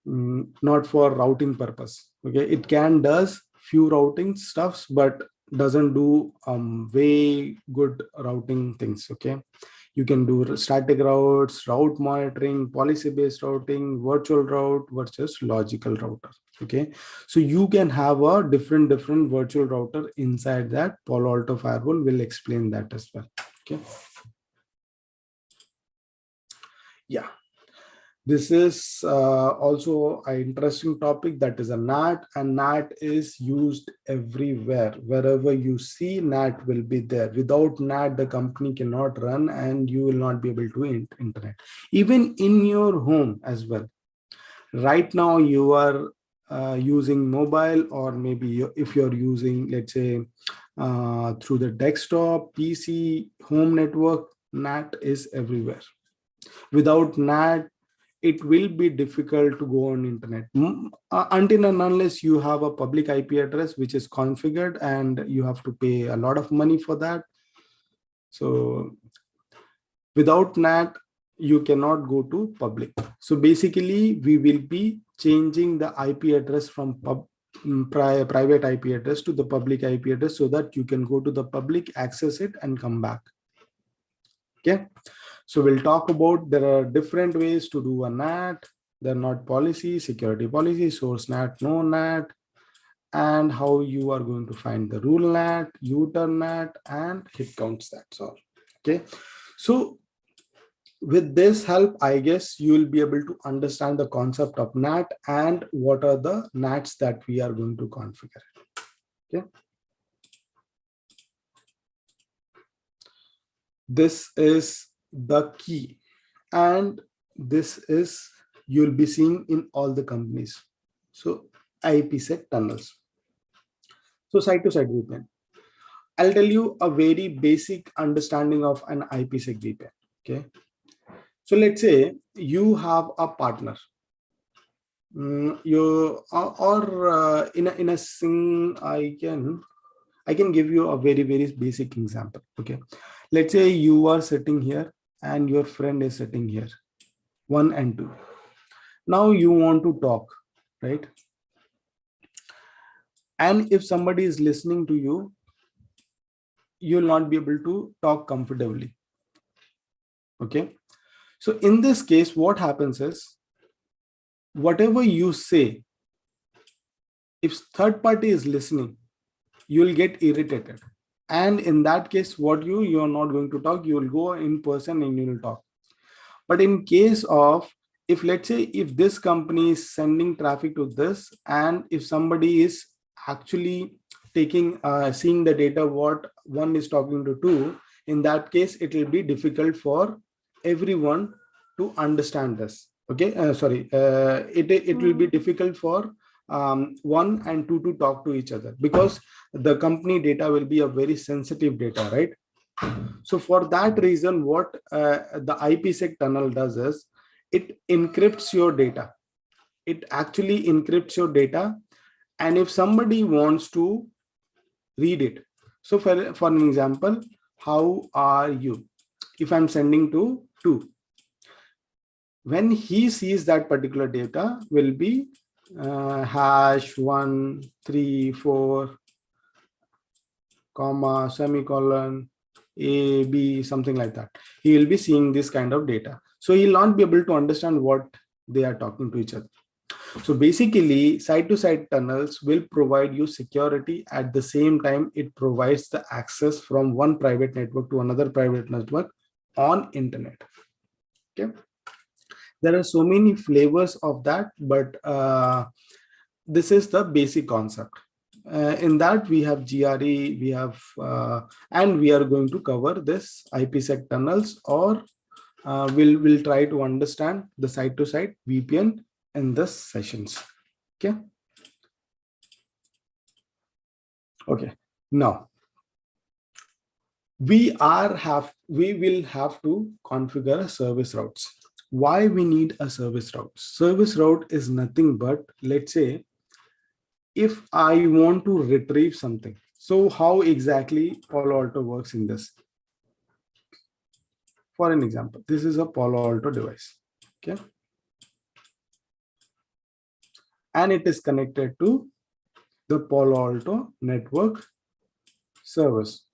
not for routing purpose. Okay, it can does few routing stuffs, but doesn't do way good routing things. Okay, you can do static routes, route monitoring, policy-based routing, virtual route versus logical router. Okay, so you can have a different virtual router inside that. Palo Alto Firewall will explain that as well. Okay, yeah. This is also an interesting topic, that is a NAT, and NAT is used everywhere. Wherever you see, NAT will be there. Without NAT, the company cannot run and you will not be able to internet. Even in your home as well. Right now, you are using mobile, or maybe if you're using, let's say, through the desktop, PC, home network, NAT is everywhere. Without NAT, it will be difficult to go on internet until and unless you have a public IP address which is configured, and you have to pay a lot of money for that. So without NAT, you cannot go to public. So basically, we will be changing the IP address from private IP address to the public IP address, so that you can go to the public, access it, and come back. Okay. So we'll talk about, there are different ways to do a NAT. They're not policy, security policy, source NAT, no NAT, and how you are going to find the rule NAT, U-turn NAT, and hit counts. That's all. Okay. So with this help, I guess you will be able to understand the concept of NAT and what are the NATs that we are going to configure. Okay. This is the key, and this is, you'll be seeing in all the companies. So IPsec tunnels. So site-to-site VPN. I'll tell you a very basic understanding of an IPsec VPN. Okay. So let's say you have a partner. You or in a thing, I can give you a very basic example. Okay. Let's say you are sitting here and your friend is sitting here, 1 and 2. Now you want to talk, right? And if somebody is listening to you, you will not be able to talk comfortably. Okay. So in this case, what happens is, whatever you say, if third party is listening, you will get irritated. And in that case, what you are not going to talk, you will go in person and you will talk. But in case of, if let's say, if this company is sending traffic to this, and if somebody is actually taking, seeing the data, what one is talking to two, in that case, it will be difficult for everyone to understand this. Okay, sorry, it will be difficult for one and two to talk to each other, because the company data will be a very sensitive data, right? So for that reason, what the IPsec tunnel does is, it encrypts your data. It actually encrypts your data. And if somebody wants to read it, so for an example, how are you? If I'm sending to two, when he sees that particular data will be #134, comma, semicolon, A, B, something like that. He will be seeing this kind of data. So he'll not be able to understand what they are talking to each other. So basically, side-to-side tunnels will provide you security. At the same time, it provides the access from one private network to another private network on internet. Okay. There are so many flavors of that, but this is the basic concept. In that we have GRE, we have, and we are going to cover this IPsec tunnels, or we'll try to understand the side-to-side VPN in this sessions. Okay. Okay. Now we will have to configure service routes. Why we need a service route? Service route is nothing but, let's say, if I want to retrieve something. So how exactly Palo Alto works in this? For an example, this is a Palo Alto device. Okay. And it is connected to the Palo Alto network service.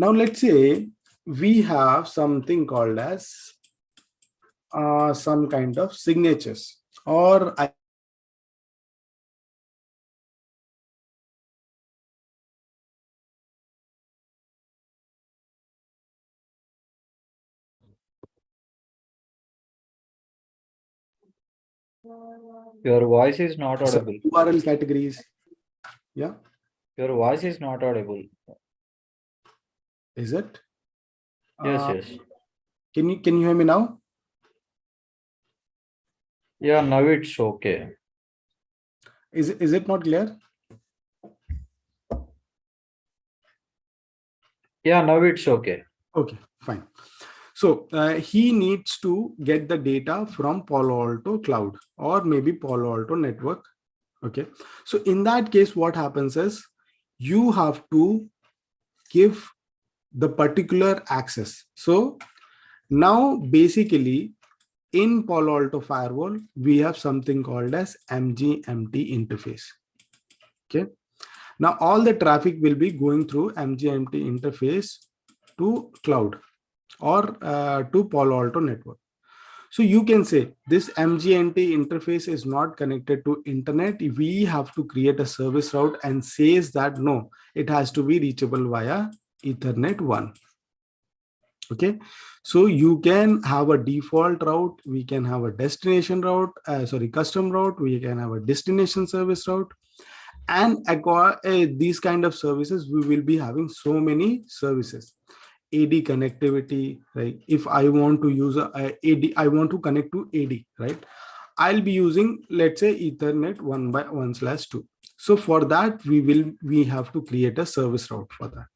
Now let's say we have something called as some kind of signatures, or Your voice is not audible. URL categories. Yeah. Your voice is not audible. Is it? Yes, yes. Can you hear me now? Yeah, now it's okay. Is it not clear? Yeah, now it's okay. Okay, fine. So he needs to get the data from Palo Alto cloud, or maybe Palo Alto network. Okay. So in that case, what happens is, you have to give the particular access. So now basically in Palo Alto Firewall, we have something called as MGMT interface. Okay. Now all the traffic will be going through MGMT interface to cloud, or to Palo Alto network. So you can say this MGMT interface is not connected to internet. We have to create a service route and says that no, it has to be reachable via Ethernet 1. Okay, so you can have a default route, we can have a destination route, custom route, we can have a destination service route, and acquire these kind of services. We will be having so many services. AD connectivity, right? If I want to use a AD, I want to connect to AD, right? I'll be using, let's say, Ethernet 1/1/2. So for that, we have to create a service route for that.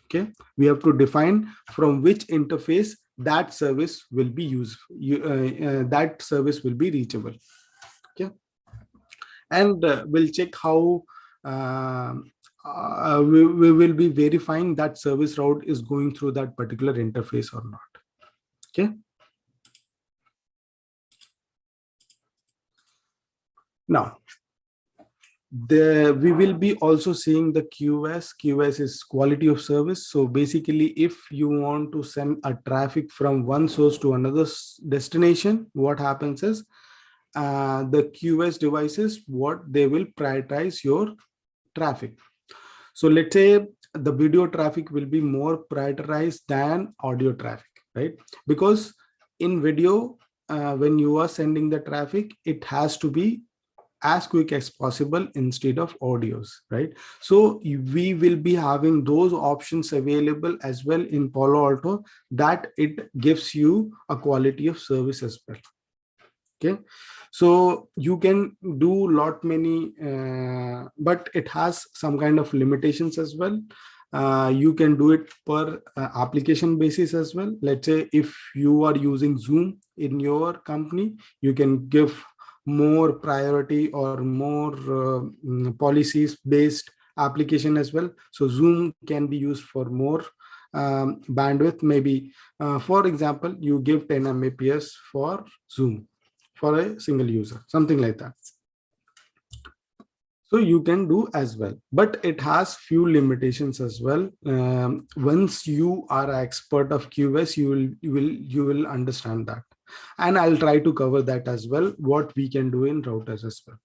Okay, we have to define from which interface that service will be used. That service will be reachable. Okay, and we'll check how we will be verifying that service route is going through that particular interface or not. Okay. Now, we will be also seeing the QS. QS is quality of service. So basically, if you want to send a traffic from one source to another destination, what happens is the QS devices, what they will prioritize your traffic. So let's say the video traffic will be more prioritized than audio traffic, right? Because in video, when you are sending the traffic, it has to be as quick as possible instead of audios, right? So we will be having those options available as well in Palo Alto, that it gives you a quality of service as well. Okay, so you can do lot many, but it has some kind of limitations as well. You can do it per application basis as well. Let's say if you are using Zoom in your company, you can give more priority or more policies based application as well. So Zoom can be used for more bandwidth. Maybe for example, you give 10 Mbps for Zoom for a single user, something like that. So you can do as well, but it has few limitations as well. Once you are an expert of QS, you will understand that, and I'll try to cover that as well, what we can do in routers as well.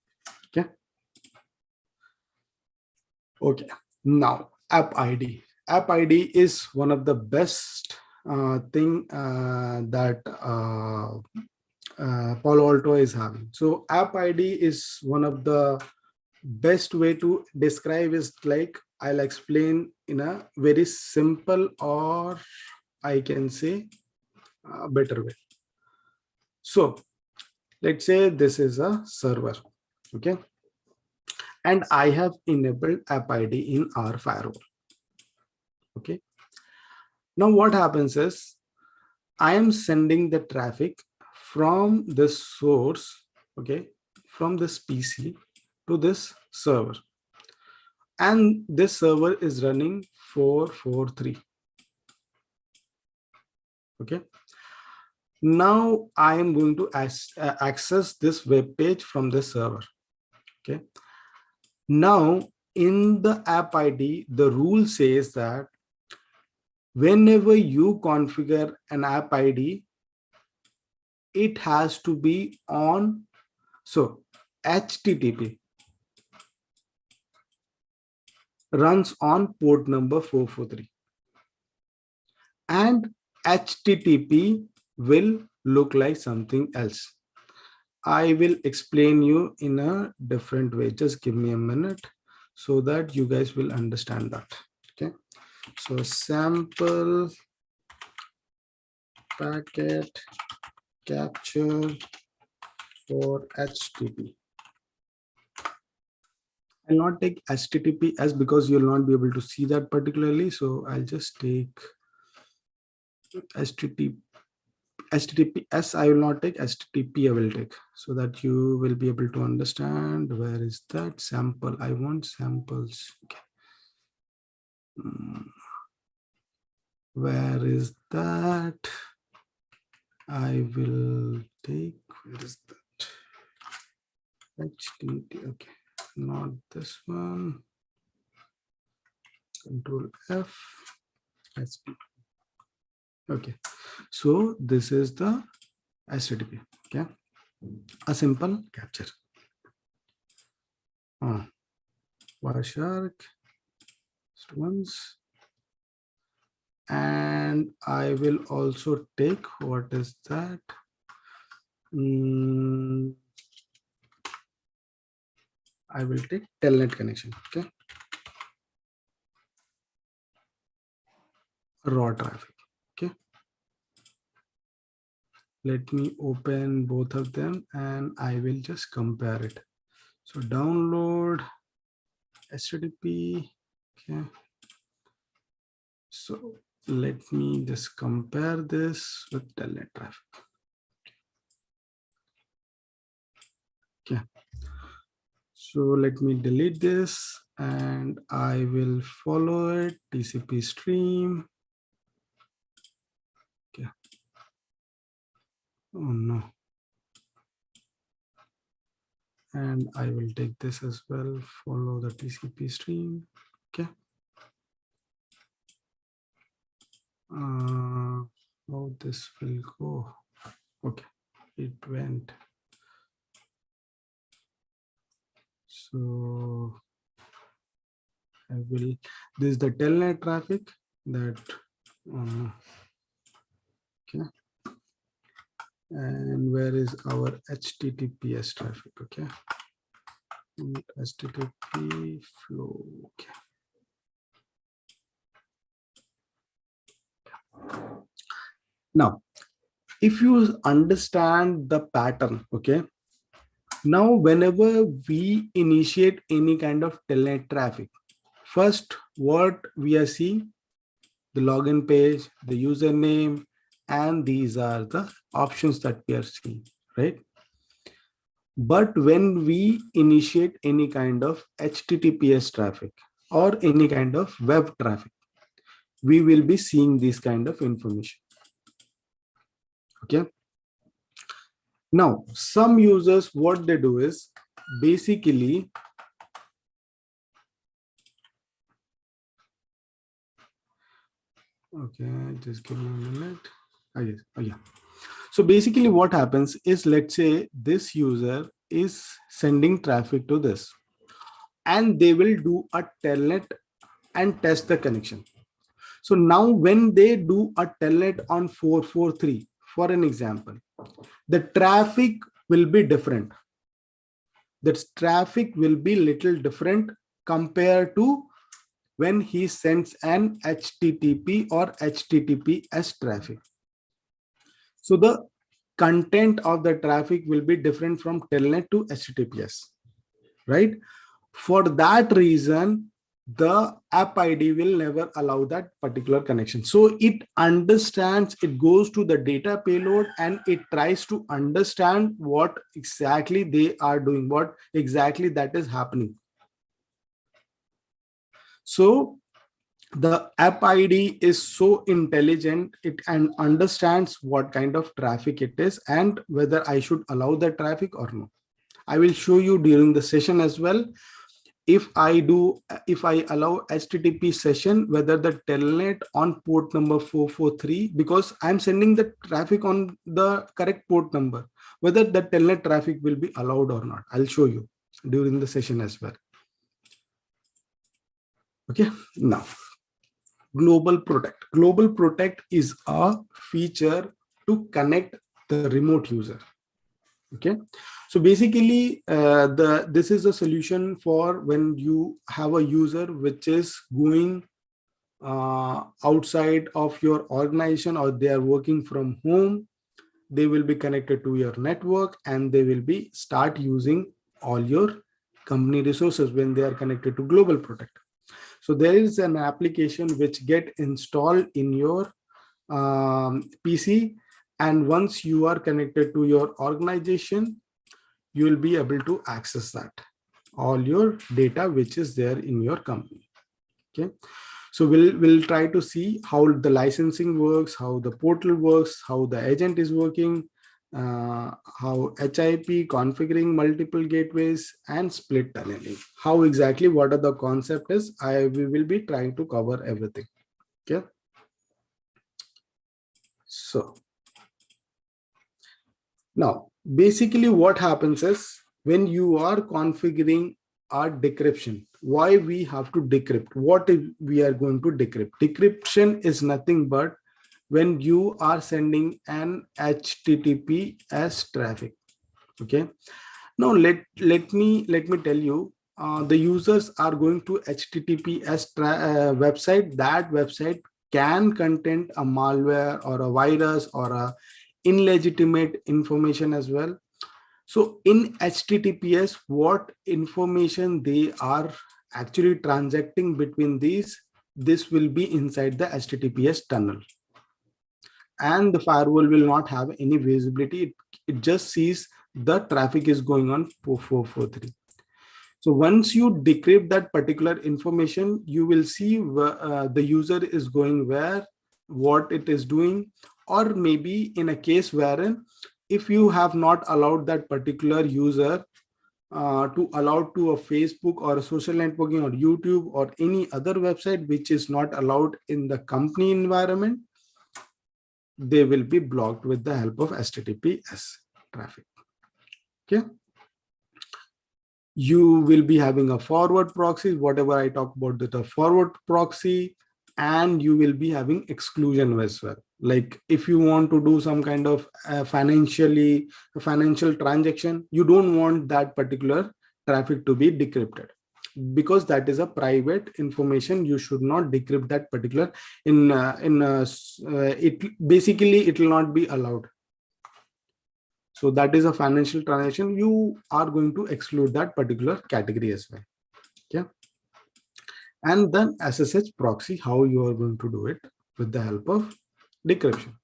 Okay, now app ID. App ID is one of the best thing that Palo Alto is having. So app ID is one of the best way to describe, is like, I'll explain in a very simple, or I can say a better way. So let's say this is a server, okay, and I have enabled app ID in our firewall. Okay, now what happens is I am sending the traffic from this source, okay, from this PC to this server, and this server is running 443. Okay, now I am going to access this web page from this server. Okay, now in the app ID, the rule says that whenever you configure an app ID, it has to be on. So HTTP runs on port number 443, and HTTP will look like something else. I will explain you in a different way. Just give me a minute so that you guys will understand that. Okay, so sample packet capture for HTTP. I'll not take HTTPS because you'll not be able to see that particularly. So I'll just take HTTPS. I will not take HTTP. I will take, so that you will be able to understand. Where is that sample? I want samples. Okay. Where is that? I will take, where is that? HTTP. Okay, not this one. Control F. HTTP. Okay, so this is the HTTP. Okay, a simple capture. Wireshark ones, and I will also take, what is that? I will take telnet connection. Okay, raw traffic. Okay, let me open both of them and I will just compare it. So download HTTP. Okay, so let me just compare this with telnet traffic. Okay, so let me delete this and I will follow it. TCP stream. Okay. Oh no. And I will take this as well, follow the TCP stream. Okay. How this will go. Okay, it went. So I will, this is the telnet traffic that, okay. And where is our HTTPS traffic? Okay. HTTP flow. Okay. Now, if you understand the pattern, okay. Now, whenever we initiate any kind of telnet traffic, first, what we are seeing, the login page, the username, and these are the options that we are seeing, right? But when we initiate any kind of HTTPS traffic or any kind of web traffic, we will be seeing this kind of information. Okay. Now, some users, what they do is basically, okay, just give me a minute. Oh, yeah. So basically what happens is, let's say this user is sending traffic to this, and they will do a telnet and test the connection. So now when they do a telnet on 443, for an example, the traffic will be different. That traffic will be little different compared to when he sends an HTTP or HTTPS traffic. So the content of the traffic will be different from telnet to HTTPS, right? For that reason, the app ID will never allow that particular connection. So it understands, it goes to the data payload and it tries to understand what exactly they are doing, what exactly that is happening. So the app ID is so intelligent, it and understands what kind of traffic it is and whether I should allow the traffic or no. I will show you during the session as well. If I allow HTTP session, whether the telnet on port number 443, because I'm sending the traffic on the correct port number, whether the telnet traffic will be allowed or not. I'll show you during the session as well. Okay, now global protect. Global protect is a feature to connect the remote user. Okay, so basically this is a solution for when you have a user which is going outside of your organization, or they are working from home. They will be connected to your network and they will be start using all your company resources when they are connected to global protect. So there is an application which get installed in your PC, and once you are connected to your organization, you will be able to access that, all your data which is there in your company. Okay, so we'll try to see how the licensing works, how the portal works, how the agent is working, how HIP, configuring multiple gateways, and split tunneling. How exactly, what are the concept is, we will be trying to cover everything. Okay, so now basically what happens is, when you are configuring our decryption, why we have to decrypt, what if we are going to decrypt. Decryption is nothing but when you are sending an HTTPS traffic. Okay, now let me tell you, the users are going to HTTPS website. That website can contain a malware or a virus or a illegitimate information as well. So in HTTPS, what information they are actually transacting between these, this will be inside the HTTPS tunnel, and the firewall will not have any visibility. It just sees the traffic is going on 443. So once you decrypt that particular information, you will see the user is going where, what it is doing, or maybe in a case wherein if you have not allowed that particular user to allow to a Facebook or a social networking or YouTube or any other website which is not allowed in the company environment, they will be blocked with the help of HTTPS traffic. Okay. You will be having a forward proxy, whatever I talk about the forward proxy, and you will be having exclusion as well. Like if you want to do some kind of financial transaction, you don't want that particular traffic to be decrypted, because that is a private information. You should not decrypt that particular it basically it will not be allowed. So that is a financial transaction. You are going to exclude that particular category as well. Okay. And then SSH proxy, how you are going to do it with the help of decryption.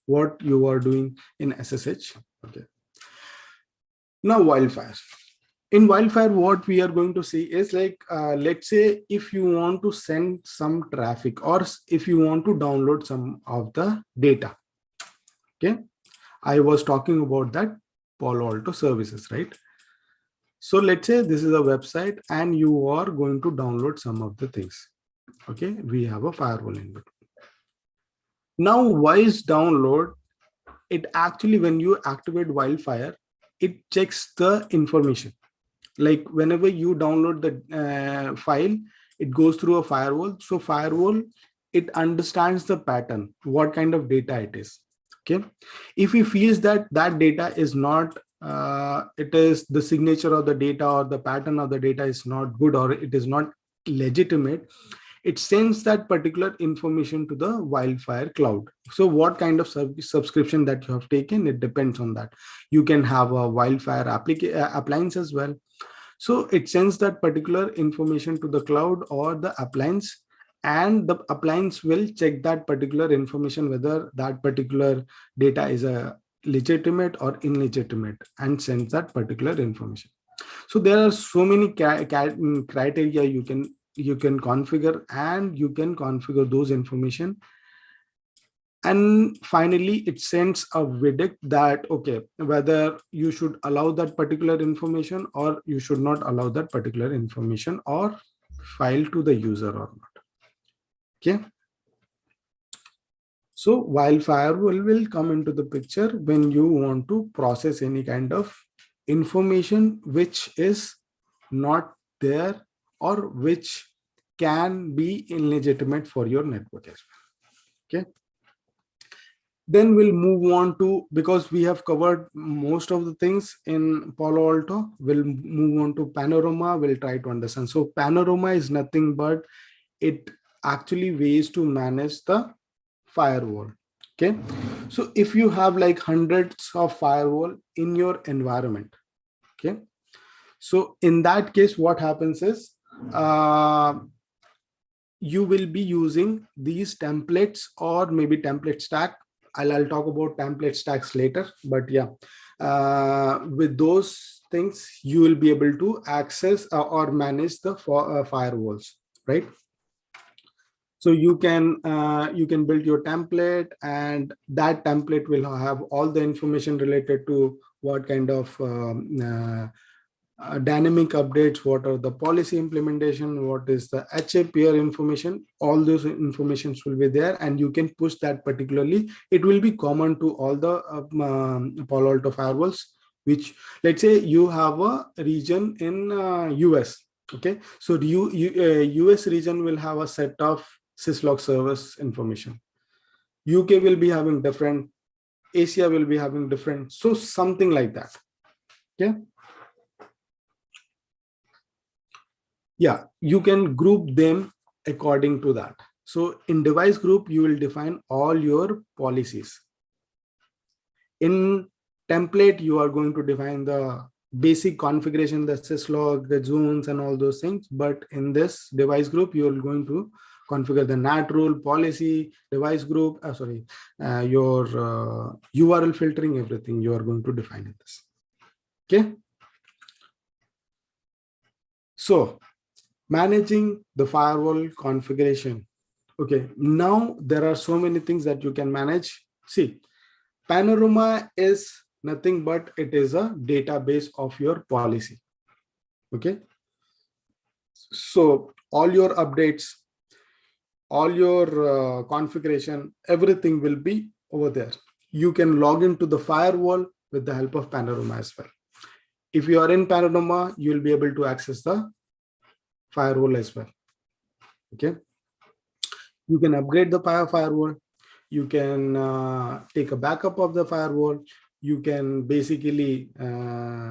What you are doing in SSH. Okay. Now wildfire. In wildfire, what we are going to see is like, let's say if you want to send some traffic or if you want to download some of the data. Okay. I was talking about that Palo Alto services, right? So let's say this is a website and you are going to download some of the things. Okay, we have a firewall in between. Now, voice download, it actually, when you activate wildfire, it checks the information. Like whenever you download the file, it goes through a firewall. So firewall, it understands the pattern, what kind of data it is. Okay, if he feels that that data is not, it is the signature of the data or the pattern of the data is not good or it is not legitimate, it sends that particular information to the wildfire cloud. So what kind of subscription that you have taken, it depends on that. You can have a wildfire appliance as well. So it sends that particular information to the cloud or the appliance, and the appliance will check that particular information, whether that particular data is a legitimate or illegitimate, and sends that particular information. So there are so many criteria you can configure, and you can configure those information. And finally, it sends a verdict that, okay, whether you should allow that particular information or you should not allow that particular information or file to the user or not. Okay. So wildfire will come into the picture when you want to process any kind of information which is not there or which can be illegitimate for your network as well. Okay. Then we'll move on to, because we have covered most of the things in Palo Alto, we'll move on to Panorama. We'll try to understand. So Panorama is nothing but it actually ways to manage the firewall. Okay. So if you have like hundreds of firewall in your environment, okay, so in that case, what happens is you will be using these templates or maybe template stack. I'll talk about template stacks later, but yeah, with those things, you will be able to access or manage the firewalls, right? So you can build your template, and that template will have all the information related to what kind of dynamic updates, what are the policy implementation, what is the HA peer information, all those informations will be there, and you can push that particularly. It will be common to all the Palo Alto firewalls, which, let's say you have a region in US. Okay, so US region will have a set of syslog service information. UK will be having different, Asia will be having different, so something like that. Okay. Yeah, you can group them according to that. So in device group, you will define all your policies. In template, you are going to define the basic configuration, the syslog, the zones, and all those things. But in this device group, you are going to configure the NAT rule, policy, device group, your URL filtering, everything you are going to define in this. Okay. So managing the firewall configuration. Okay, now there are so many things that you can manage. See, Panorama is nothing but it is a database of your policy. Okay. So all your updates, all your configuration, everything will be over there. You can log into the firewall with the help of Panorama as well. If you are in Panorama, you will be able to access the firewall as well. Okay. You can upgrade the firewall. You can take a backup of the firewall. You can basically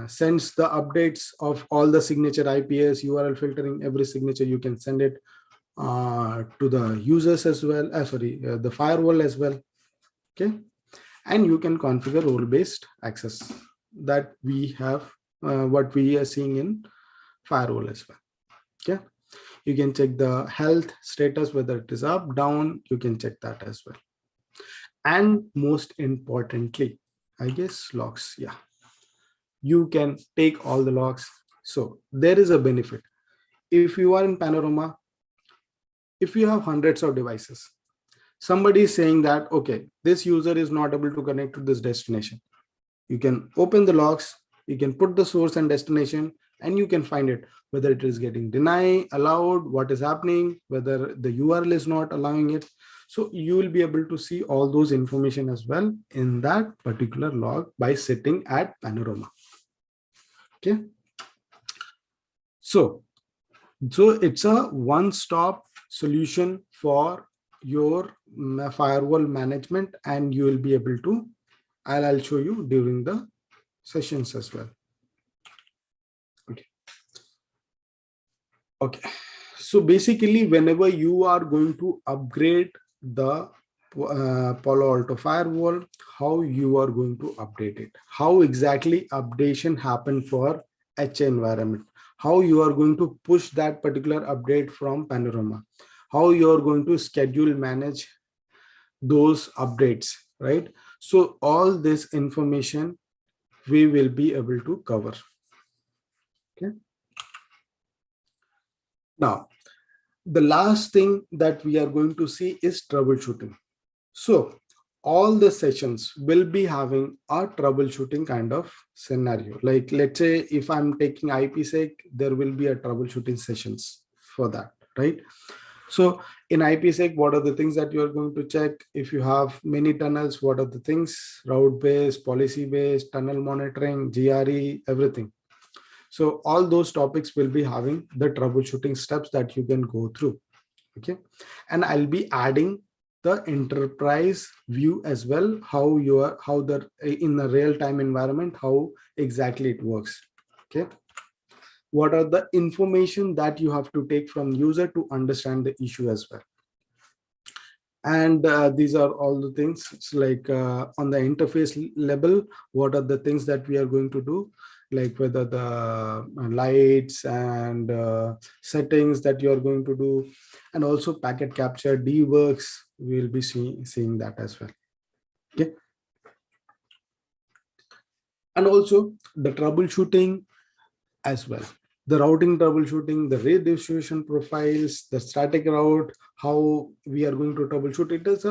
sense the updates of all the signature IPS, URL filtering, every signature. You can send it to the users as well. The firewall as well. Okay. And you can configure role-based access that we have, what we are seeing in firewall as well. Okay. You can check the health status, whether it is up, down, you can check that as well. And most importantly, I guess logs. Yeah. You can take all the logs. So there is a benefit. If you are in Panorama, if you have hundreds of devices, somebody is saying that, okay, this user is not able to connect to this destination. You can open the logs, you can put the source and destination, and you can find it, whether it is getting denied, allowed, what is happening, whether the URL is not allowing it. So you will be able to see all those information as well in that particular log by sitting at Panorama. Okay. So it's a one-stop solution for your firewall management, and you will be able to, I'll show you during the sessions as well. Okay. So basically, whenever you are going to upgrade the Palo Alto Firewall, how you are going to update it, how exactly updation happen for HA environment, how you are going to push that particular update from Panorama, how you are going to schedule, manage those updates, right? So all this information we will be able to cover. Okay. Now, the last thing that we are going to see is troubleshooting. So all the sessions will be having a troubleshooting kind of scenario. Like, let's say if I'm taking IPsec, there will be a troubleshooting sessions for that, right? So in IPsec, what are the things that you are going to check? If you have many tunnels, what are the things? Route-based, policy-based, tunnel monitoring, GRE, everything. So all those topics will be having the troubleshooting steps that you can go through. Okay. And I'll be adding the enterprise view as well, how in the real-time environment, how exactly it works. Okay. What are the information that you have to take from user to understand the issue as well. And these are all the things. It's like on the interface level, what are the things that we are going to do? Like whether the lights and settings that you are going to do, and also packet capture, deworks, we will be seeing that as well. Okay. And also the troubleshooting as well. The routing troubleshooting, the redistribution profiles, the static route, how we are going to troubleshoot it. Is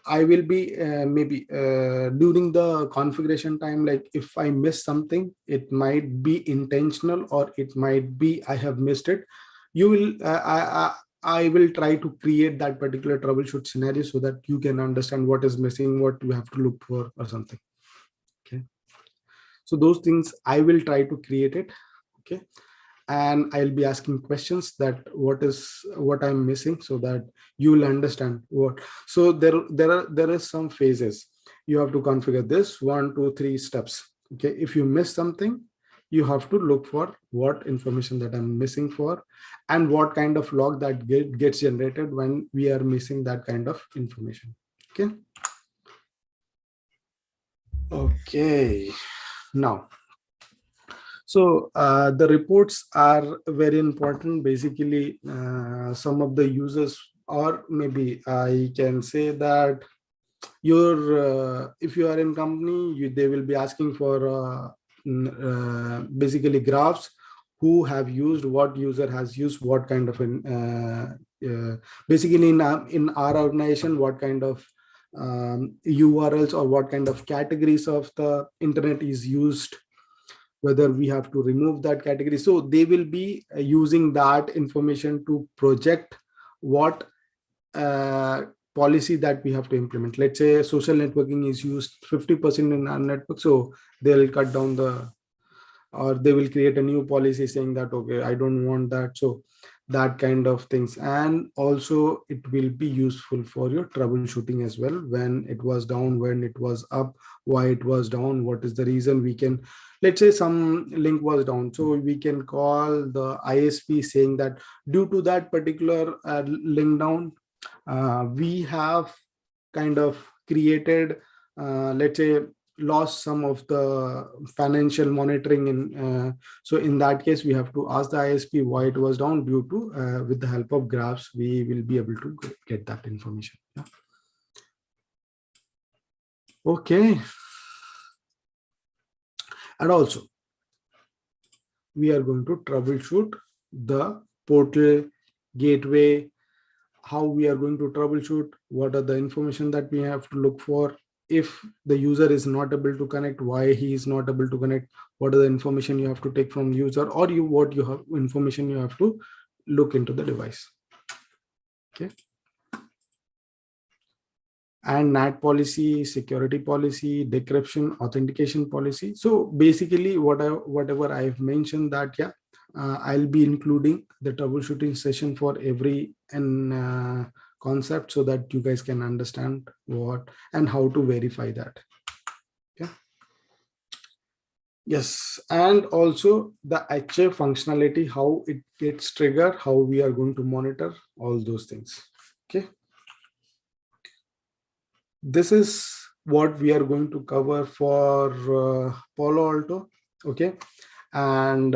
I will be maybe during the configuration time, like if I miss something, it might be intentional or it might be I have missed it. You will, I will try to create that particular troubleshoot scenario so that you can understand what is missing, what you have to look for or something. Okay. So those things I will try to create it. Okay. And I'll be asking questions that what I'm missing, so that you will understand what. So there is some phases. You have to configure this 1, 2, 3 steps. Okay. If you miss something, you have to look for what information that I'm missing for, and what kind of log that gets generated when we are missing that kind of information. Okay. Okay. Now, so the reports are very important. Basically, some of the users, or maybe I can say that if you are in company, they will be asking for basically graphs, who have used, what user has used, what kind of basically in our organization, what kind of URLs or what kind of categories of the internet is used. whether we have to remove that category. So they will be using that information to project what policy that we have to implement. Let's say social networking is used 50% in our network, so they'll cut down or they will create a new policy saying that, okay, I don't want that. So that kind of things. And also it will be useful for your troubleshooting as well, when it was down, when it was up, why it was down, what is the reason. We can, let's say some link was down, so we can call the ISP saying that due to that particular link down, we have kind of created, let's say, lost some of the financial monitoring in, so in that case we have to ask the ISP why it was down. Due to with the help of graphs we will be able to get that information. Yeah. Okay. And also we are going to troubleshoot the portal, gateway, how we are going to troubleshoot, what are the information that we have to look for. If the user is not able to connect, why he is not able to connect, what are the information you have to take from the user, or what you have information you have to look into the device. Okay. And NAT policy, security policy, decryption, authentication policy. So basically whatever I've mentioned that, yeah, I'll be including the troubleshooting session for every concept, so that you guys can understand what and how to verify that. Okay. Yes. And also the HA functionality, how it gets triggered, how we are going to monitor all those things. Okay. This is what we are going to cover for Palo Alto. Okay. And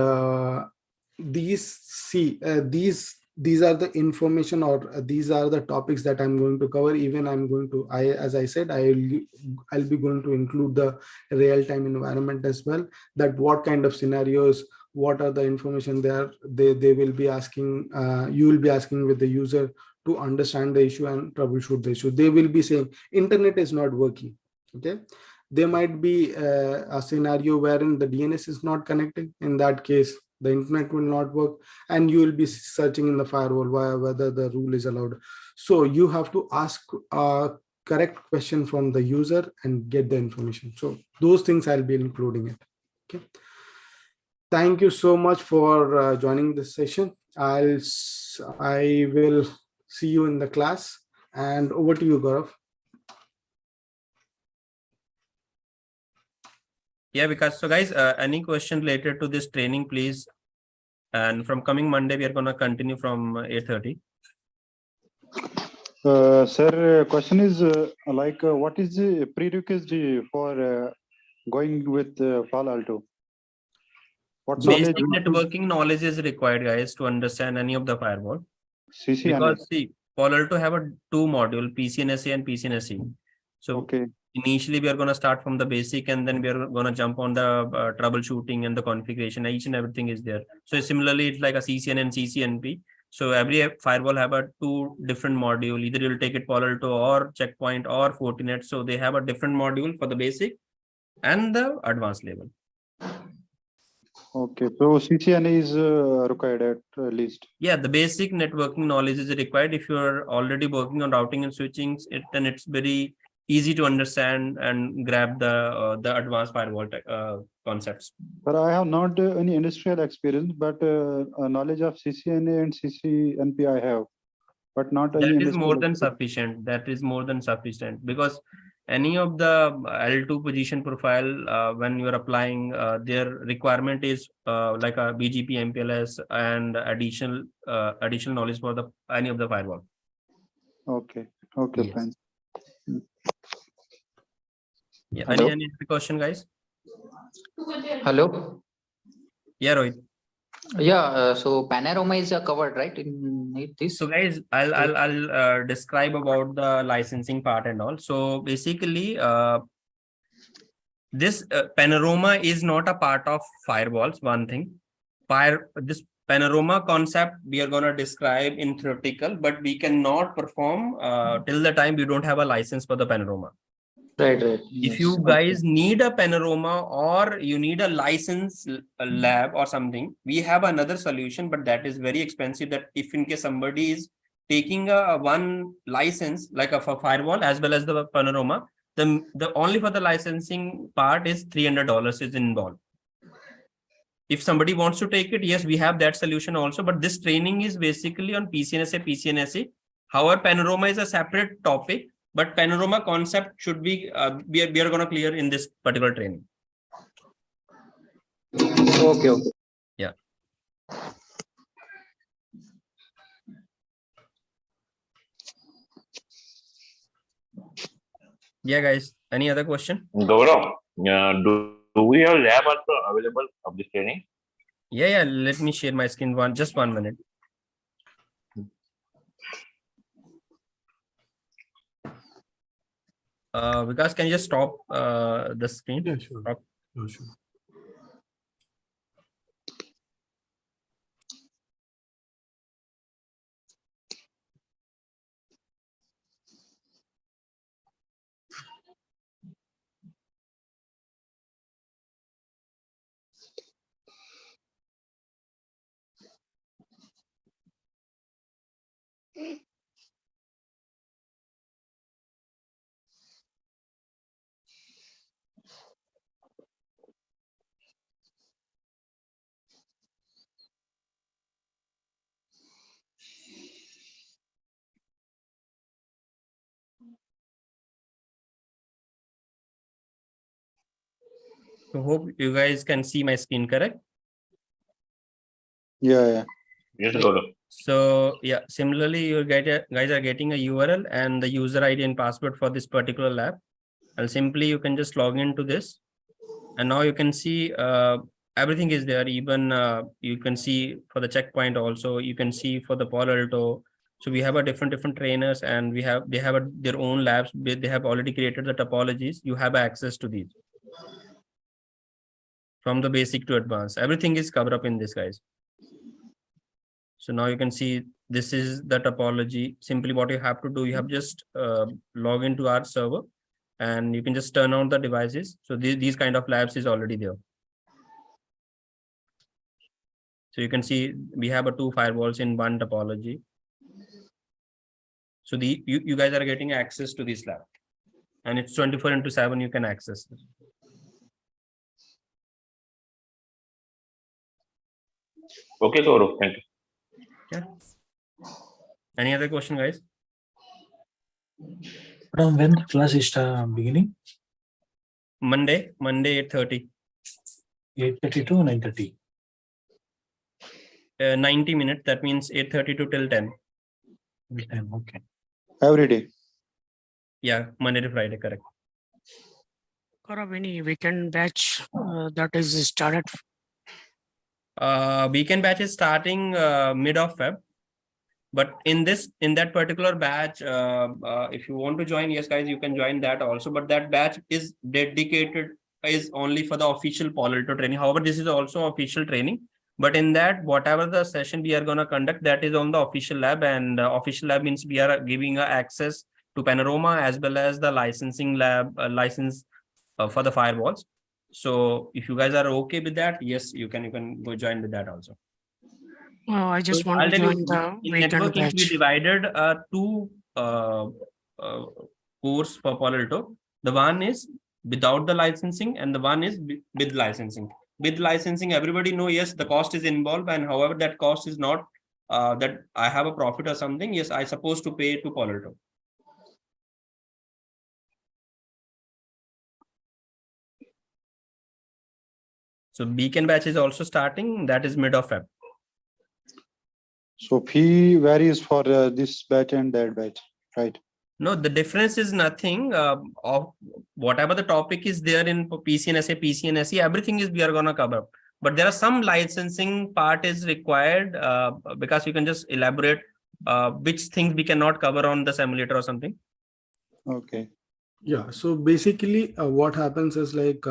these are the information, or these are the topics that I'm going to cover. Even I'm going to, as I said, I'll be going to include the real-time environment as well, that what kind of scenarios, what are the information there, they will be asking, you will be asking with the user to understand the issue and troubleshoot the issue. They will be saying internet is not working. Okay. There might be a scenario wherein the DNS is not connecting. In that case, the internet will not work, and you will be searching in the firewall whether the rule is allowed. So you have to ask a correct question from the user and get the information. So those things I'll be including it. Okay. Thank you so much for joining this session. I will see you in the class, and over to you, Gaurav. Yeah, because so guys, any question related to this training, please. And from coming Monday, we are going to continue from 8:30. Sir, question is what is the prerequisite for going with Palo Alto? What Basic knowledge? networking knowledge is required, guys, to understand any of the firewall. CCNA. Because see, Palo Alto have a two module, PCNSA and PCNSE. So okay. Initially, we are going to start from the basic, and then we are going to jump on the troubleshooting and the configuration. Each and everything is there. So similarly, it's like a CCN and CCNP. So every firewall have a two different module. Either you'll take it Palo Alto or Checkpoint or Fortinet. So they have a different module for the basic and the advanced level. Okay, so CCNA is required at least. Yeah, the basic networking knowledge is required. If you're already working on routing and switching, then it's very easy to understand and grab the advanced firewall concepts. But I have not any industrial experience, but knowledge of CCNA and CCNP I have, but not any. That is more than sufficient. That is more than sufficient, because any of the L2 position profile, when you are applying, their requirement is like a BGP, MPLS, and additional knowledge for any of the firewall. Okay. Okay, Yes. fine. Yeah. Hello? Any question, guys? Hello. Yeah, Rohit. Yeah. So Panorama is covered, right? In this. So guys, I'll describe about the licensing part and all. So basically, this Panorama is not a part of firewalls. One thing, this Panorama concept we are gonna describe in theoretical, but we cannot perform till the time we don't have a license for the Panorama. Right, right. If Yes. you Okay. guys need a Panorama or you need a license lab or something, we have another solution, but that is very expensive. That if in case somebody is taking a one license, like a firewall as well as the Panorama, the only for the licensing part is $300 is involved. If somebody wants to take it, yes, we have that solution also, but this training is basically on PCNSA, PCNSE. However, Panorama is a separate topic, but Panorama concept should be, we are going to clear in this particular training. Okay, okay. Yeah. Yeah, guys, any other question? Gaurav, do we have lab also available of this training? Yeah, let me share my screen just 1 minute. Vikas, can you just stop the screen? Yeah, sure. Stop. Sure. So hope you guys can see my screen, correct? Yeah. Yes, Gaurav. So yeah, similarly, you guys are getting a URL and the user ID and password for this particular lab. And simply you can just log into this. And now you can see everything is there. Even you can see for the checkpoint also, you can see for the Palo Alto. So we have a different trainers, and they have their own labs. They have already created the topologies. You have access to these. From the basic to advanced, everything is covered up in this, guys. So now you can see this is the topology. Simply what you have to do, you have just log into our server and you can just turn on the devices. So these kind of labs is already there. So you can see we have a 2 firewalls in one topology. So you guys are getting access to this lab, and it's 24/7 you can access it. Okay, Gaurav, thank you. Yeah. Any other question, guys? From when the class is beginning? Monday 8:30. 8:30 to 9:30. 90 minutes. That means 8:30 to till 10. Okay. Every day. Yeah, Monday to Friday, correct. Gaurav, any weekend batch that is started? Weekend batch is starting mid of Feb. But in that particular batch, if you want to join, yes, guys, you can join that also. But that batch is dedicated, is only for the official Palo Alto training. However, this is also official training. But in that, whatever the session we are going to conduct, that is on the official lab. And official lab means we are giving access to Panorama as well as the licensing lab license for the firewalls. So if you guys are okay with that, yes, you can go join with that also. I just want to join the weekend networking, batch. we divided 2 course for Palo Alto. The one is without the licensing and the one is with licensing. With licensing, everybody know, yes, the cost is involved, and however that cost is not that I have a profit or something. Yes, I supposed to pay to Palo Alto. So beacon batch is also starting. That is mid of Feb. So fee varies for this batch and that batch, right? No, the difference is nothing. Of whatever the topic is there in PCNSA, PCNSE, everything is we are gonna cover. But there are some licensing part is required because you can just elaborate which things we cannot cover on the simulator or something. Okay. Yeah, so basically what happens is like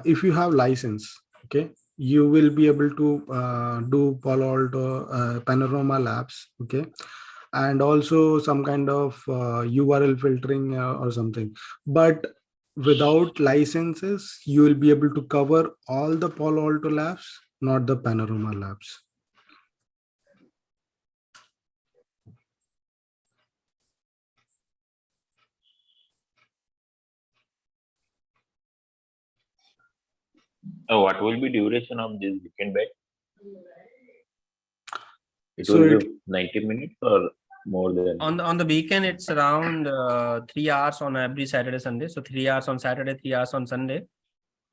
if you have license, okay, you will be able to do Palo Alto Panorama labs, okay. and also some kind of URL filtering or something. But without licenses, you will be able to cover all the Palo Alto labs, not the Panorama labs. Oh, what will be duration of this weekend batch? It So will it, be 90 minutes or more than? On the weekend, it's around 3 hours on every Saturday, Sunday. So 3 hours on Saturday, 3 hours on Sunday.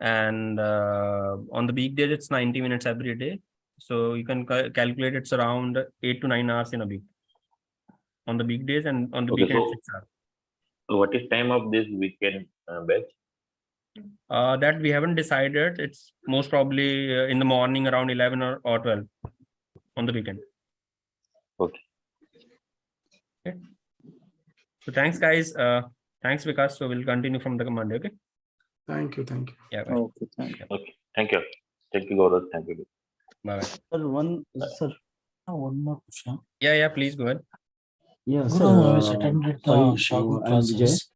And on the weekdays, it's 90 minutes every day. So you can calculate it's around 8 to 9 hours in a week. On the weekdays, and on the Okay, weekend, so- it's 6 hours. So what is time of this weekend batch? That we haven't decided. It's most probably in the morning around 11 or 12 on the weekend. Okay. Okay. So thanks, guys. Thanks, Vikas. So we'll continue from the Monday. Okay. thank you, thank you. Yeah. Bye. Okay, thank you. Okay. Thank you. Thank you, Gaurav. Thank you. Bye. Sir, one more question. Yeah. Please go ahead. Yes, Guru has attended the Shagu classes.